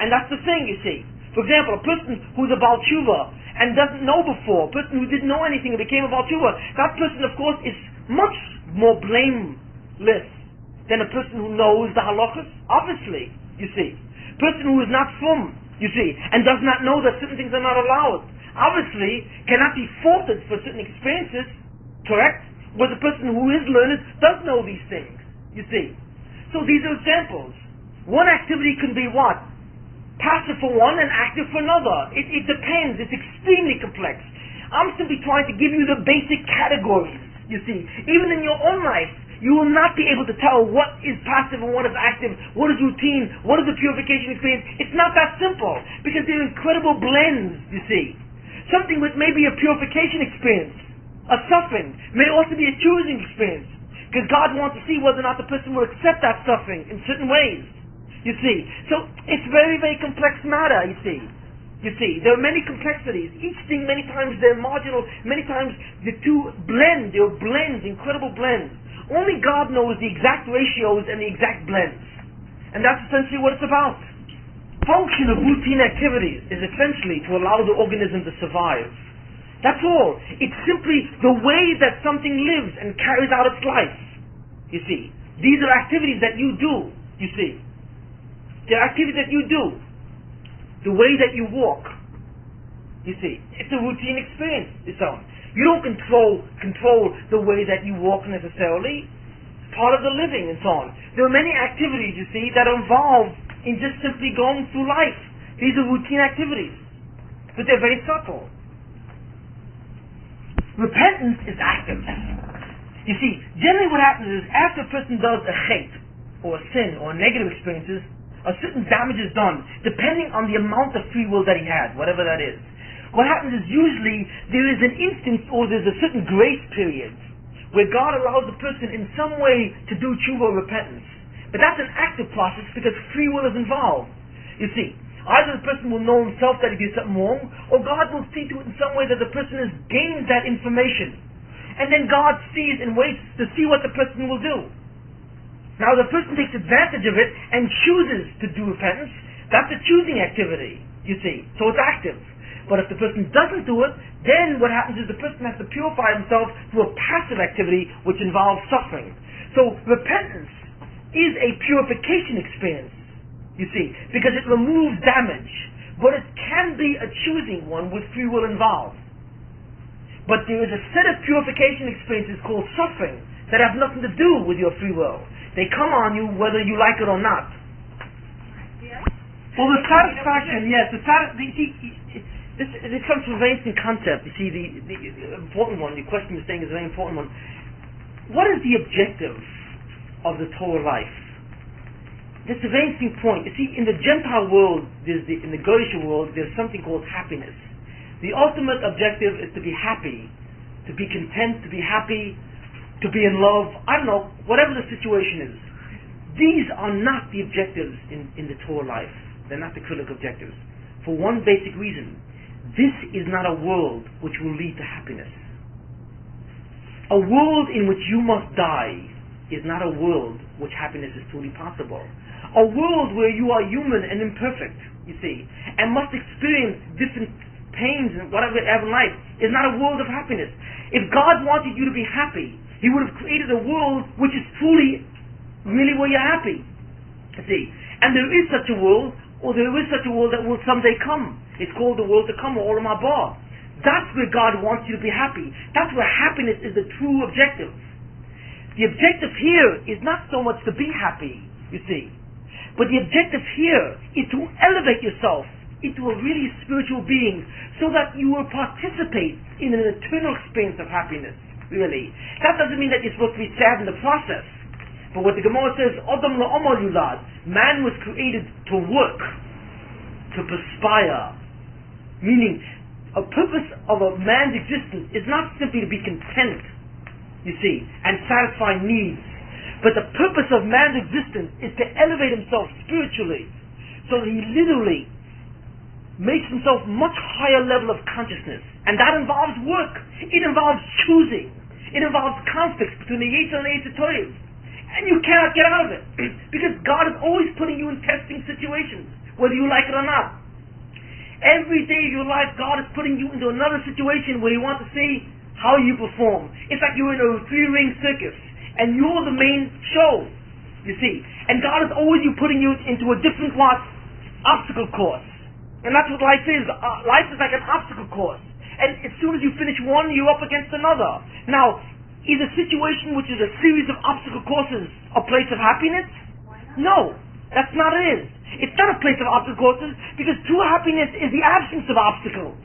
And that's the thing, you see. For example, a person who's a Baal Tshuva and doesn't know before, a person who didn't know anything and became a Baal Tshuva, that person, of course, is much more blameless than a person who knows the halachas, obviously, you see. Person who is not from, you see, and does not know that certain things are not allowed, obviously cannot be faulted for certain experiences, correct? But the person who is learned does know these things, you see. So these are examples. One activity can be what? Passive for one and active for another. It depends. It's extremely complex. I'm simply trying to give you the basic categories, you see. Even in your own life, you will not be able to tell what is passive and what is active, what is routine, what is the purification experience. It's not that simple, because they're incredible blends, you see. Something which may be a purification experience, a suffering, may also be a choosing experience, because God wants to see whether or not the person will accept that suffering in certain ways, you see. So it's very, very complex matter, you see. You see, there are many complexities. Each thing, many times they're marginal, many times the two blend, they're blends, incredible blends. Only God knows the exact ratios and the exact blends. And that's essentially what it's about. Function of routine activities is essentially to allow the organism to survive. That's all. It's simply the way that something lives and carries out its life. You see, these are activities that you do, you see. They're activities that you do. The way that you walk, You see, it's a routine experience. It's on. You don't control the way that you walk necessarily. It's part of the living and so on. There are many activities, you see, that are involved in just simply going through life. These are routine activities, but they're very subtle. Repentance is active. You see, generally what happens is after a person does a chet, or a sin, or negative experiences, a certain damage is done, depending on the amount of free will that he had, whatever that is. What happens is usually there is an instance, or there's a certain grace period, where God allows the person in some way to do tshuva or repentance. But that's an active process because free will is involved. You see, either the person will know himself that he did something wrong, or God will see to it in some way that the person has gained that information. And then God sees and waits to see what the person will do. Now the person takes advantage of it and chooses to do repentance. That's a choosing activity, you see. So it's active. But if the person doesn't do it, then what happens is the person has to purify himself through a passive activity which involves suffering. So repentance is a purification experience, you see, because it removes damage. But it can be a choosing one with free will involved. But there is a set of purification experiences called suffering that have nothing to do with your free will. They come on you whether you like it or not. Yeah. Well, the satisfaction, yes, this comes from a very interesting concept. You see, the important one, the question you're saying is a very important one. What is the objective of the Torah life? That's a very interesting point. You see, in the Gentile world, in the Goyish world, there's something called happiness. The ultimate objective is to be happy, to be content, to be happy, to be in love, I don't know, whatever the situation is. These are not the objectives in the Torah life. They're not the critical objectives. For one basic reason. This is not a world which will lead to happiness. A world in which you must die is not a world which happiness is truly possible. A world where you are human and imperfect, you see, and must experience different pains and whatever you have in life is not a world of happiness. If God wanted you to be happy, He would have created a world which is truly, really where you're happy. You see, and there is such a world, or there is such a world that will someday come. It's called the world to come, or Olam Haba. That's where God wants you to be happy. That's where happiness is the true objective. The objective here is not so much to be happy, you see, but the objective here is to elevate yourself into a really spiritual being so that you will participate in an eternal experience of happiness, really. That doesn't mean that you're supposed to be sad in the process. But what the Gemara says, Adam la'amal yulad, man was created to work, to perspire. Meaning, a purpose of a man's existence is not simply to be content, you see, and satisfy needs. But the purpose of man's existence is to elevate himself spiritually, so that he literally makes himself much higher level of consciousness. And that involves work. It involves choosing. It involves conflicts between the Yetzer and the Yetzer Toiv. And you cannot get out of it. Because God is always putting you in testing situations, whether you like it or not. Every day of your life, God is putting you into another situation where He wants to see how you perform. It's like you're in a three-ring circus, and you're the main show, you see. And God is always putting you into a different obstacle course. And that's what life is. Life is like an obstacle course. And as soon as you finish one, you're up against another. Now, is a situation which is a series of obstacle courses a place of happiness? No, that's not it. It's not a place of obstacle courses, because true happiness is the absence of obstacles.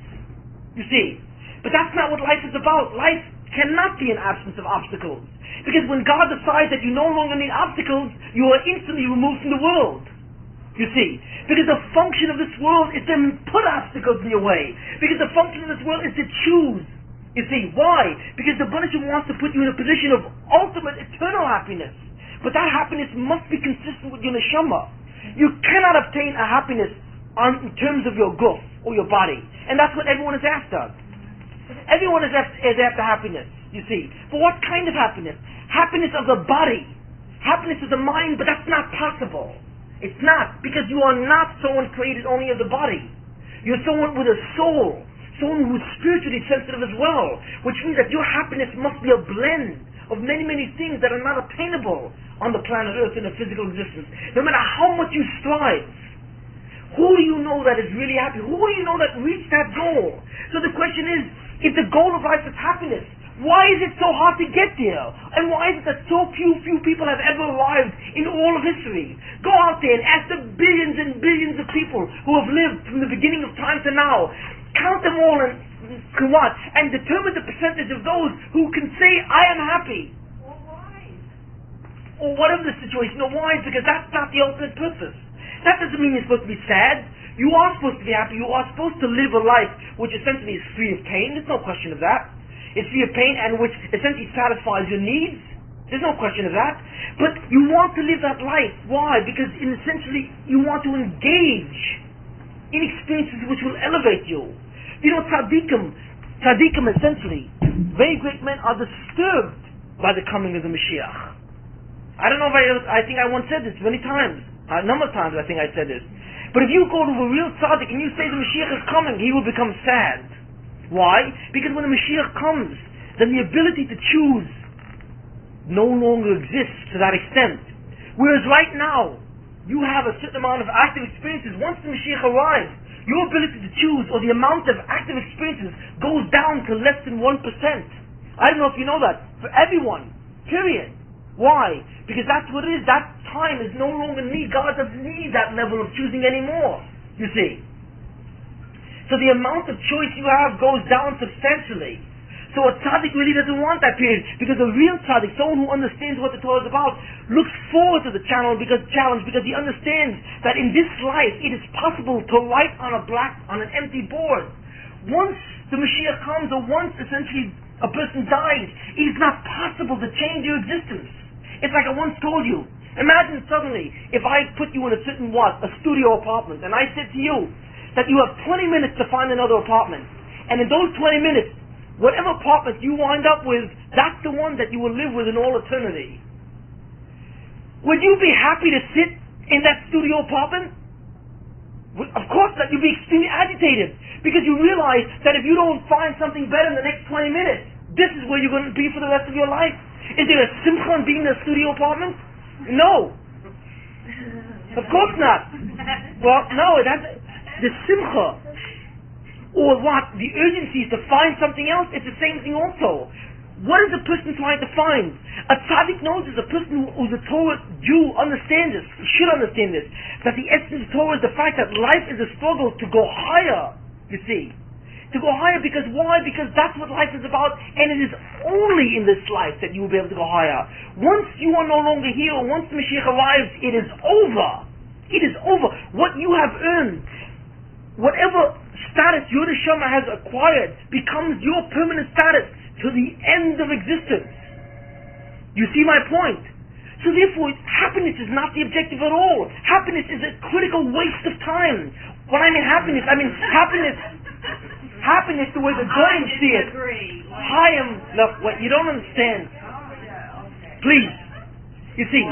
You see. But that's not what life is about. Life cannot be an absence of obstacles. Because when God decides that you no longer need obstacles, you are instantly removed from the world. You see. Because the function of this world is to put obstacles in your way. Because the function of this world is to choose. You see. Why? Because the Banishim wants to put you in a position of ultimate eternal happiness. But that happiness must be consistent with your neshama. You cannot obtain a happiness in terms of your guf or your body. And that's what everyone is after. Everyone is after happiness, you see. But what kind of happiness? Happiness of the body. Happiness of the mind, but that's not possible. It's not, because you are not someone created only of the body. You're someone with a soul. Someone who's spiritually sensitive as well. Which means that your happiness must be a blend of many, many things that are not attainable on the planet Earth in a physical existence. No matter how much you strive, Who do you know that is really happy? Who do you know that reached that goal? So the question is, if the goal of life is happiness, why is it so hard to get there? And why is it that so few people have ever arrived in all of history? Go out there and ask the billions and billions of people who have lived from the beginning of time to now. Count them all and what? And determine the percentage of those who can say, I am happy. Or wise. Or whatever the situation, or wise, because that's not the ultimate purpose. That doesn't mean you're supposed to be sad. You are supposed to be happy. You are supposed to live a life which essentially is free of pain. There's no question of that. It's free of pain and which essentially satisfies your needs. There's no question of that. But you want to live that life. Why? Because essentially you want to engage in experiences which will elevate you. You know, tzaddikim essentially, very great men are disturbed by the coming of the Mashiach. I don't know if I think I once said this many times. A number of times I think I said this. But if you go to a real tzaddik and you say the Mashiach is coming, he will become sad. Why? Because when the Mashiach comes, then the ability to choose no longer exists to that extent. Whereas right now, you have a certain amount of active experiences. Once the Mashiach arrives, your ability to choose, or the amount of active experiences, goes down to less than 1%. I don't know if you know that. For everyone. Period. Why? Because that's what it is. That time is no longer need. God doesn't need that level of choosing anymore. You see. So the amount of choice you have goes down substantially. So a tzaddik really doesn't want that period, because a real tzaddik, someone who understands what the Torah is about, looks forward to the challenge because he understands that in this life it is possible to write on an empty board. Once the Mashiach comes, or once essentially a person dies, it is not possible to change your existence. It's like I once told you. Imagine suddenly if I put you in a studio apartment, and I said to you that you have 20 minutes to find another apartment, and in those 20 minutes, whatever apartment you wind up with, that's the one that you will live with in all eternity. Would you be happy to sit in that studio apartment? Of course not. You'd be extremely agitated, because you realize that if you don't find something better in the next 20 minutes, this is where you're going to be for the rest of your life. Is there a simcha in being in a studio apartment? No. Of course not. Well, no, the simcha, or what? The urgency is to find something else. It's the same thing also. What is the person trying to find? A tzaddik knows this. A person who's a Torah Jew understands this, should understand this, that the essence of Torah is the fact that life is a struggle to go higher, you see. To go higher, because why? Because that's what life is about, and it is only in this life that you will be able to go higher. Once you are no longer here, or once the Mashiach arrives, it is over. It is over. What you have earned, whatever status your neshama has acquired, becomes your permanent status to the end of existence. You see my point? So therefore, happiness is not the objective at all. Happiness is a critical waste of time. When I mean happiness, happiness the way the Goyim see it. Look, what you don't understand. Please. You see,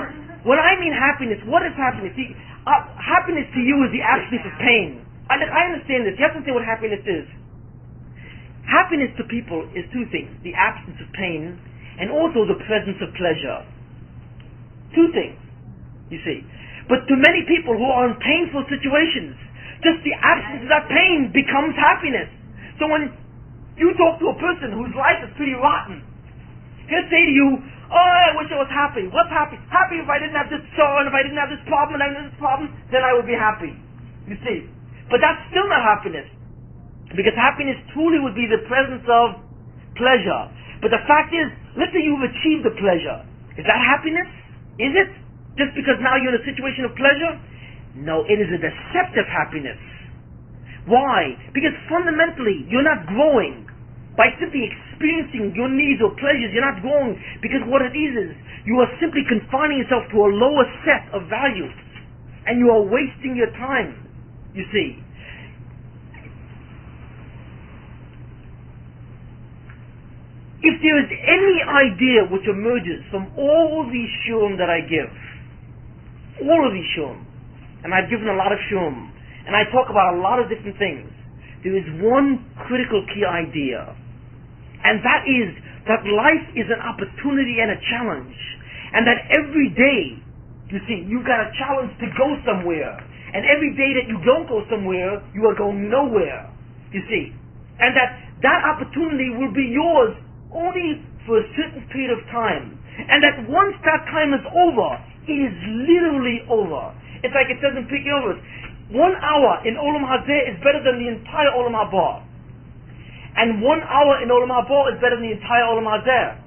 when I mean happiness, what is happiness? See, happiness to you is the absence of pain. I understand this. You have to say what happiness is. Happiness to people is two things: the absence of pain, and also the presence of pleasure. Two things, you see. But to many people who are in painful situations, just the absence of that pain becomes happiness. So when you talk to a person whose life is pretty rotten, he'll say to you, oh, I wish I was happy. What's happy? Happy if I didn't have this sorrow, and if I didn't have this problem, and I didn't have this problem, then I would be happy. You see. But that's still not happiness. Because happiness truly would be the presence of pleasure. But the fact is, let's say you've achieved the pleasure. Is that happiness? Is it? Just because now you're in a situation of pleasure? No, it is a deceptive happiness. Why? Because fundamentally, you're not growing. By simply experiencing your needs or pleasures, you're not growing. Because what it is you are simply confining yourself to a lower set of values. And you are wasting your time, you see. If there is any idea which emerges from all these shurim that I give, all of these shurim, and I've given a lot of shurim, and I talk about a lot of different things, there is one critical key idea, and that is that life is an opportunity and a challenge, and that every day, you see, you've got a challenge to go somewhere. And every day that you don't go somewhere, you are going nowhere. You see. And that opportunity will be yours only for a certain period of time. And that once that time is over, it is literally over. It's like it says in Pirkei Avos, 1 hour in Olam Hazeh is better than the entire Olam Haba. And 1 hour in Olam Haba is better than the entire Olam Hazeh.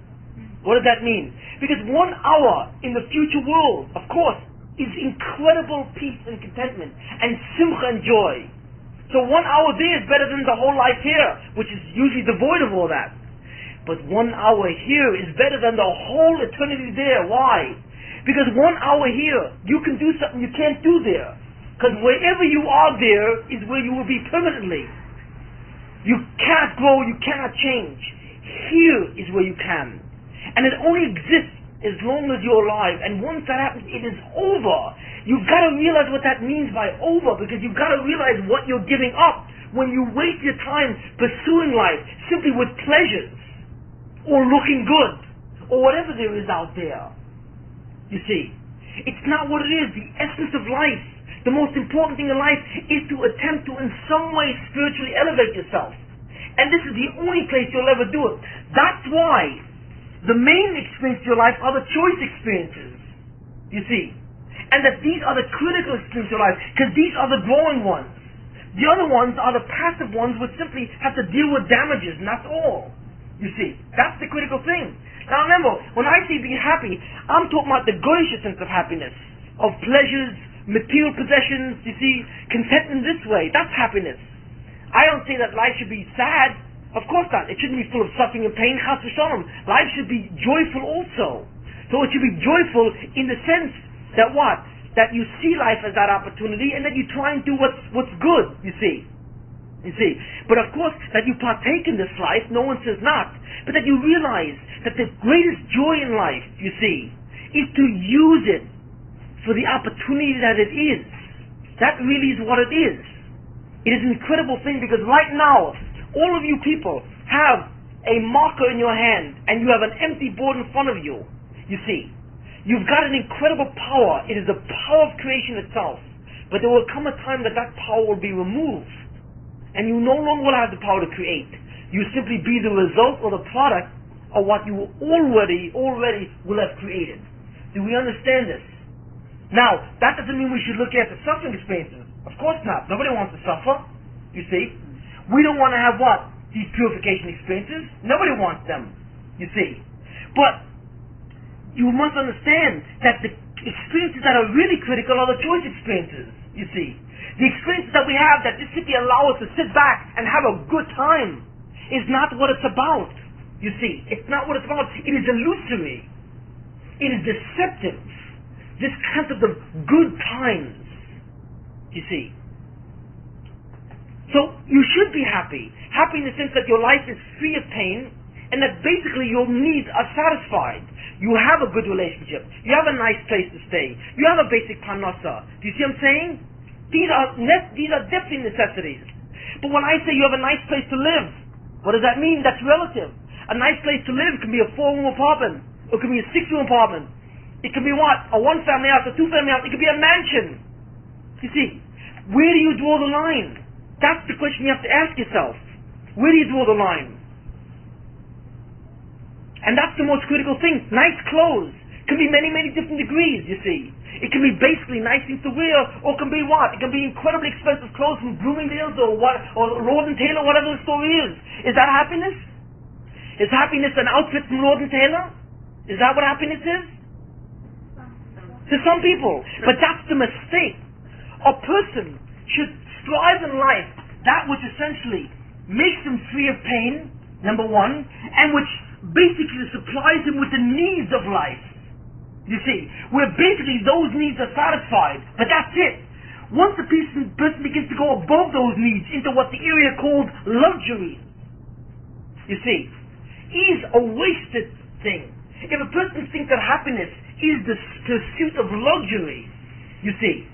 What does that mean? Because 1 hour in the future world, of course, is incredible peace and contentment and simcha and joy. So 1 hour there is better than the whole life here, which is usually devoid of all that. But 1 hour here is better than the whole eternity there. Why? Because 1 hour here, you can do something you can't do there. Because wherever you are there is where you will be permanently. You cannot grow, you cannot change. Here is where you can. And it only exists as long as you're alive. And once that happens, it is over. You've got to realize what that means by over, because you've got to realize what you're giving up when you waste your time pursuing life simply with pleasures, or looking good, or whatever there is out there. You see, it's not what it is. The essence of life, the most important thing in life, is to attempt to in some way spiritually elevate yourself. And this is the only place you'll ever do it. That's why the main experience of your life are the choice experiences. You see. And that these are the critical experiences of your life, because these are the growing ones. The other ones are the passive ones, which simply have to deal with damages, and that's all. You see. That's the critical thing. Now remember, when I say being happy, I'm talking about the goyish sense of happiness, of pleasures, material possessions, you see, contentment this way. That's happiness. I don't say that life should be sad. Of course not. It shouldn't be full of suffering and pain. Chas v'shalom. Life should be joyful also. So it should be joyful in the sense that what? That you see life as that opportunity, and that you try and do what's good, you see. You see. But of course, that you partake in this life, no one says not. But that you realize that the greatest joy in life, you see, is to use it for the opportunity that it is. That really is what it is. It is an incredible thing, because right now, all of you people have a marker in your hand, and you have an empty board in front of you. You see, you've got an incredible power. It is the power of creation itself. But there will come a time that power will be removed, and you no longer will have the power to create. You simply be the result or the product of what you already will have created. Do we understand this? Now, that doesn't mean we should look at the suffering experiences. Of course not. Nobody wants to suffer. You see. We don't want to have what? These purification experiences. Nobody wants them. You see. But you must understand that the experiences that are really critical are the choice experiences. You see. The experiences that we have that just simply allow us to sit back and have a good time is not what it's about. You see. It's not what it's about. It is illusory. It is deceptive. This concept of good times. You see. So you should be happy. Happy in the sense that your life is free of pain, and that basically your needs are satisfied. You have a good relationship. You have a nice place to stay. You have a basic parnasa. Do you see what I'm saying? These are definitely necessities. But when I say you have a nice place to live, what does that mean? That's relative. A nice place to live can be a 4-room apartment. It can be a 6-room apartment. It can be what? A 1-family house, a 2-family house. It can be a mansion. You see, where do you draw the line? That's the question you have to ask yourself. Where do you draw the line? And that's the most critical thing. Nice clothes can be many, many different degrees, you see. It can be basically nice things to wear, or it can be what? It can be incredibly expensive clothes from Bloomingdale's or Lord & Taylor, whatever the story is. Is that happiness? Is happiness an outfit from Lord & Taylor? Is that what happiness is? To some people. But that's the mistake. A person should strive in life that which essentially makes him free of pain, number one, and which basically supplies him with the needs of life. You see, where basically those needs are satisfied, but that's it. Once the person begins to go above those needs into what the area called luxury, you see, is a wasted thing. If a person thinks that happiness is the pursuit of luxury, you see,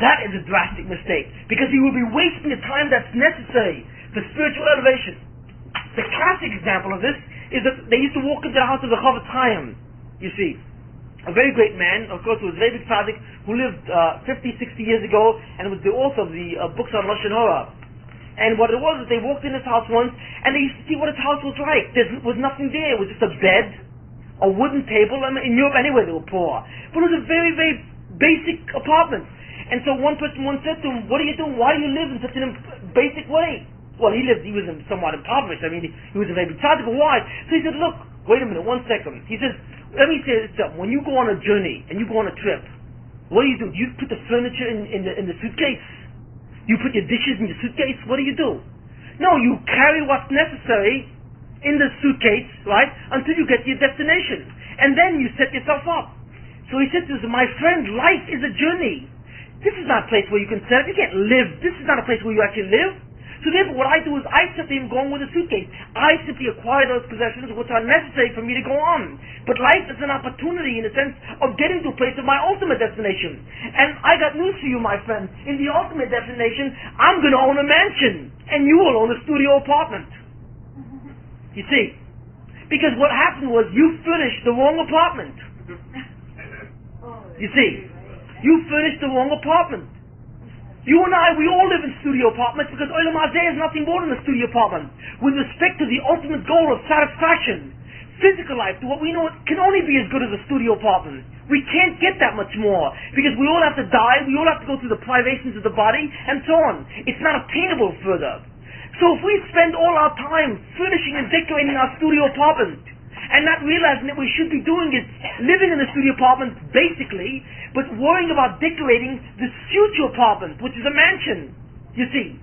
that is a drastic mistake, because he will be wasting the time that's necessary for spiritual elevation. The classic example of this is that they used to walk into the house of the Chavetz Chaim, you see, a very great man, of course, who was a very big tzaddik, who lived 50, 60 years ago, and was the author of the books on Lashon Hara. And what it was is they walked in his house once, and they used to see what his house was like. There was nothing there. It was just a bed, a wooden table. I mean, in Europe anyway they were poor. But it was a very, very basic apartment. And so one person once said to him, what are you doing? Why do you live in such a basic way? Well, he was somewhat impoverished. I mean, he was a very big tzaddik, but why? So he said, look, wait a minute, 1 second. He says, let me say this something. When you go on a journey and you go on a trip, what do? You put the furniture in the suitcase? You put your dishes in your suitcase? What do? No, you carry what's necessary in the suitcase, right, until you get to your destination. And then you set yourself up. So he said to us, my friend, life is a journey. This is not a place where you can set up. You can't live. This is not a place where you actually live. So therefore what I do is I simply am going with a suitcase. I simply acquire those possessions which are necessary for me to go on. But life is an opportunity in the sense of getting to a place of my ultimate destination. And I got news for you, my friend. In the ultimate destination, I'm going to own a mansion. And you will own a studio apartment. You see? Because what happened was you furnished the wrong apartment. You see? You furnished the wrong apartment. You and I, we all live in studio apartments because Olam Hazeh is nothing more than a studio apartment. With respect to the ultimate goal of satisfaction, physical life, to what we know, it can only be as good as a studio apartment. We can't get that much more because we all have to die, we all have to go through the privations of the body, and so on. It's not attainable further. So if we spend all our time furnishing and decorating our studio apartment, and not realizing that we should be doing is living in the studio apartment, basically, but worrying about decorating this future apartment, which is a mansion, you see.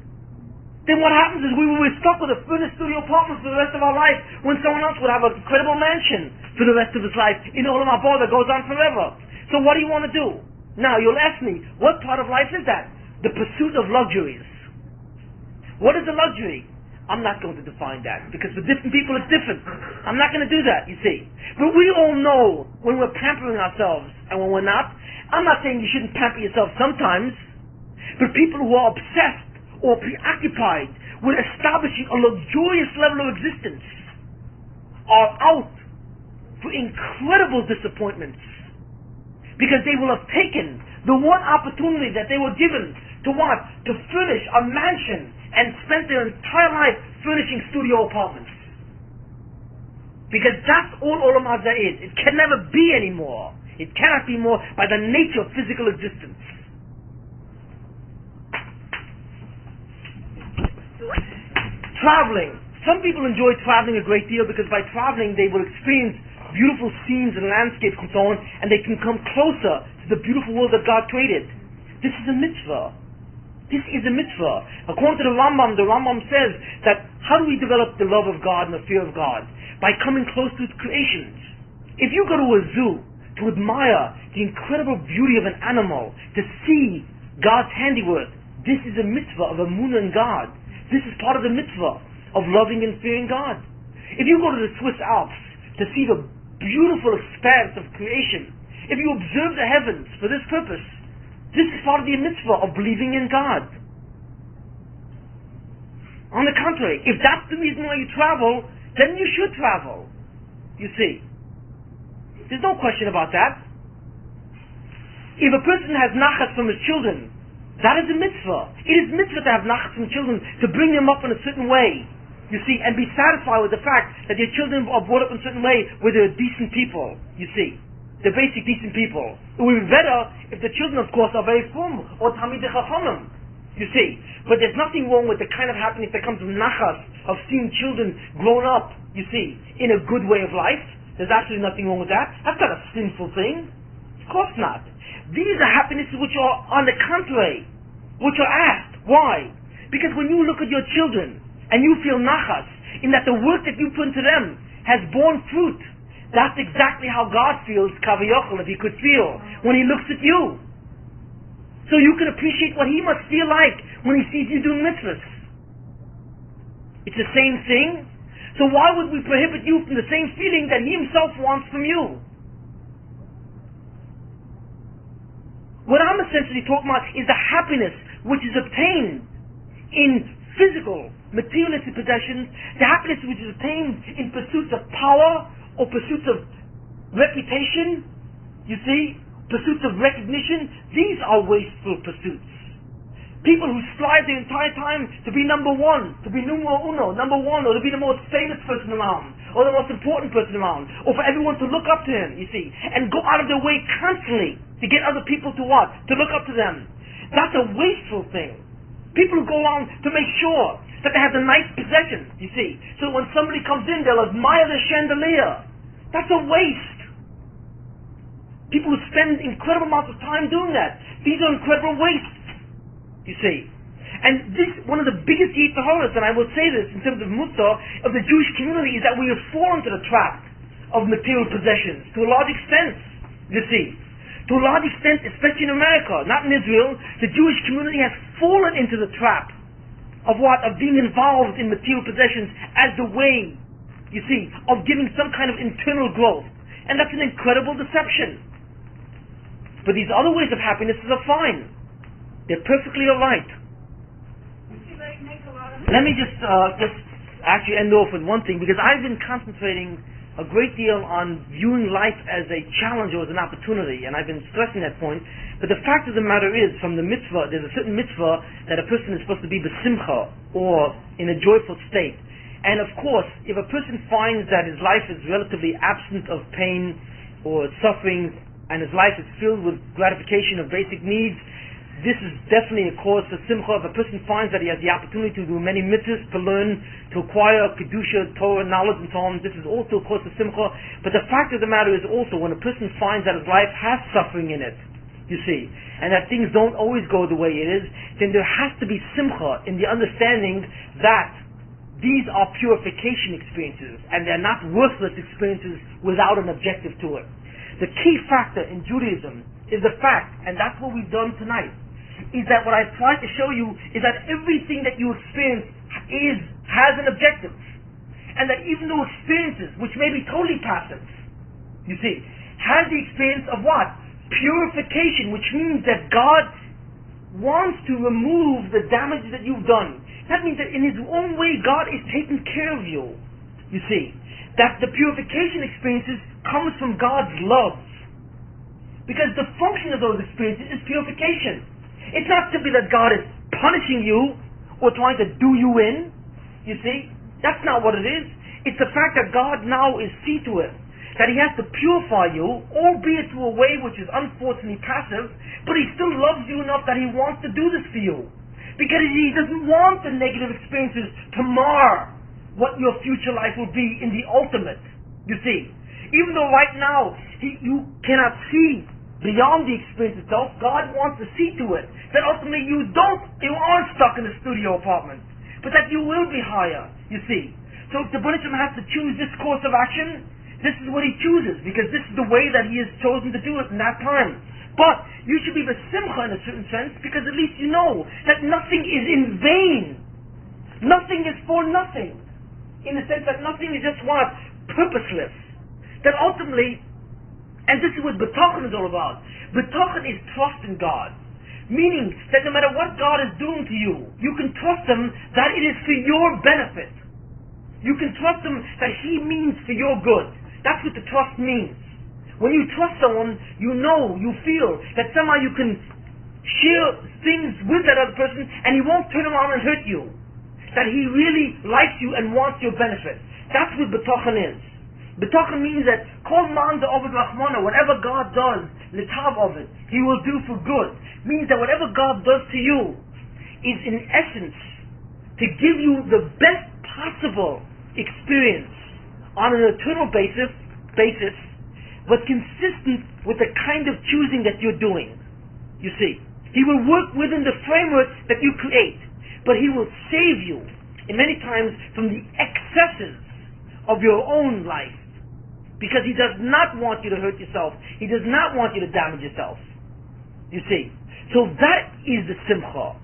Then what happens is we will be stuck with a furnished studio apartment for the rest of our life, when someone else would have an incredible mansion for the rest of his life, in Olam Haba that goes on forever. So what do you want to do? Now, you'll ask me, what part of life is that? The pursuit of luxuries. What is a luxury? I'm not going to define that, because for different people it's different. I'm not going to do that, you see. But we all know when we're pampering ourselves and when we're not. I'm not saying you shouldn't pamper yourself sometimes, but people who are obsessed or preoccupied with establishing a luxurious level of existence are out for incredible disappointments, because they will have taken the one opportunity that they were given to what? To furnish a mansion, and spent their entire life furnishing studio apartments. Because that's all Olam Hazeh is. It can never be anymore. It cannot be more by the nature of physical existence. Traveling. Some people enjoy traveling a great deal because by traveling they will experience beautiful scenes and landscapes and so on, and they can come closer to the beautiful world that God created. This is a mitzvah. This is a mitzvah. According to the Rambam says that how do we develop the love of God and the fear of God? By coming close to His creations. If you go to a zoo to admire the incredible beauty of an animal, to see God's handiwork, this is a mitzvah of emunah in God. This is part of the mitzvah of loving and fearing God. If you go to the Swiss Alps to see the beautiful expanse of creation, if you observe the heavens for this purpose, this is part of the mitzvah of believing in God. On the contrary, if that's the reason why you travel, then you should travel. You see. There's no question about that. If a person has nachas from his children, that is a mitzvah. It is mitzvah to have nachas from children, to bring them up in a certain way. You see, and be satisfied with the fact that your children are brought up in a certain way where they're decent people. You see. The basic decent people. It would be better if the children, of course, are very frum or Talmidei Chachamim. You see, but there's nothing wrong with the kind of happiness that comes from nachas of seeing children grown up. You see, in a good way of life. There's absolutely nothing wrong with that. That's not a sinful thing. Of course not. These are happinesses which are on the contrary, which are asked. Why? Because when you look at your children and you feel nachas in that the work that you put into them has borne fruit. That's exactly how God feels, Kaviyachol, if He could feel, when He looks at you. So you can appreciate what He must feel like when He sees you doing mitzvahs. It's the same thing. So why would we prohibit you from the same feeling that He Himself wants from you? What I'm essentially talking about is the happiness which is obtained in physical, materialistic possessions, the happiness which is obtained in pursuits of power, or pursuits of reputation, You see, pursuits of recognition, these are wasteful pursuits. People who strive their entire time to be number one, to be numero uno, number one, or to be the most famous person around, or the most important person around, or for everyone to look up to him, you see, and go out of their way constantly to get other people to what? To look up to them. That's a wasteful thing. People who go around to make sure that they have the nice possessions, you see, so when somebody comes in, they'll admire the chandelier. That's a waste. People who spend incredible amounts of time doing that, these are incredible wastes. You see. And this, one of the biggest Yitzharas, and I will say this in terms of Mussar, of the Jewish community, is that we have fallen to the trap of material possessions, to a large extent, you see. To a large extent, especially in America, not in Israel, the Jewish community has fallen into the trap of what? Of being involved in material possessions as the way, you see, of giving some kind of internal growth. And that's an incredible deception. But these other ways of happiness are fine. They're perfectly alright. Let me just actually end off with one thing, because I've been concentrating a great deal on viewing life as a challenge or as an opportunity, and I've been stressing that point. But the fact of the matter is, from the mitzvah, there's a certain mitzvah that a person is supposed to be besimcha, or in a joyful state. And of course, if a person finds that his life is relatively absent of pain or suffering, and his life is filled with gratification of basic needs, this is definitely a cause for simcha. If a person finds that he has the opportunity to do many mitzvahs, to learn, to acquire kedusha, Torah, knowledge, and so on, this is also a cause for simcha. But the fact of the matter is also, when a person finds that his life has suffering in it, you see, and that things don't always go the way it is, then there has to be simcha in the understanding that these are purification experiences, and they're not worthless experiences without an objective to it. The key factor in Judaism is the fact, and that's what we've done tonight, is that what I've tried to show you is that everything that you experience has an objective. And that even though experiences, which may be totally passive, you see, has the experience of what? Purification, which means that God wants to remove the damage that you've done. That means that in His own way, God is taking care of you. You see, that the purification experiences comes from God's love. Because the function of those experiences is purification. It's not simply that God is punishing you or trying to do you in. You see? That's not what it is. It's the fact that God now is see to it that He has to purify you, albeit through a way which is unfortunately passive, but He still loves you enough that He wants to do this for you. Because He doesn't want the negative experiences to mar what your future life will be in the ultimate. You see? Even though right now you cannot see beyond the experience itself, God wants to see to it that ultimately you aren't stuck in a studio apartment, but that you will be higher, you see. So if the Buddhism has to choose this course of action, this is what he chooses, because this is the way that he has chosen to do it in that time. But you should be besimcha in a certain sense, because at least you know that nothing is in vain. Nothing is for nothing. In the sense that nothing is just what? Purposeless. That ultimately, and this is what B'tachon is all about. B'tachon is trust in God. Meaning that no matter what God is doing to you, you can trust Him that it is for your benefit. You can trust Him that He means for your good. That's what the trust means. When you trust someone, you know, you feel that somehow you can share things with that other person and he won't turn around and hurt you. That he really likes you and wants your benefit. That's what B'tachon is. B'tachon means that kol man da'ovid rachmana, whatever God does, l'tav of it, He will do for good. Means that whatever God does to you is in essence to give you the best possible experience on an eternal basis, but consistent with the kind of choosing that you're doing. You see, He will work within the framework that you create, but He will save you, and many times, from the excesses of your own life. Because He does not want you to hurt yourself. He does not want you to damage yourself. You see. So that is the simcha.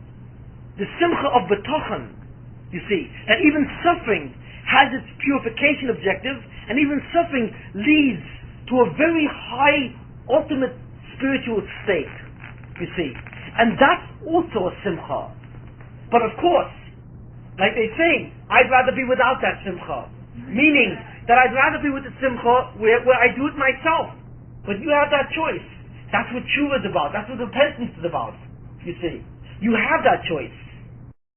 The simcha of B'tachon. You see. That even suffering has its purification objective, and even suffering leads to a very high, ultimate spiritual state. You see. And that's also a simcha. But of course, like they say, I'd rather be without that simcha. Meaning that I'd rather be with the simcha where I do it myself. But you have that choice. That's what tshuva is about. That's what repentance is about. You see. You have that choice.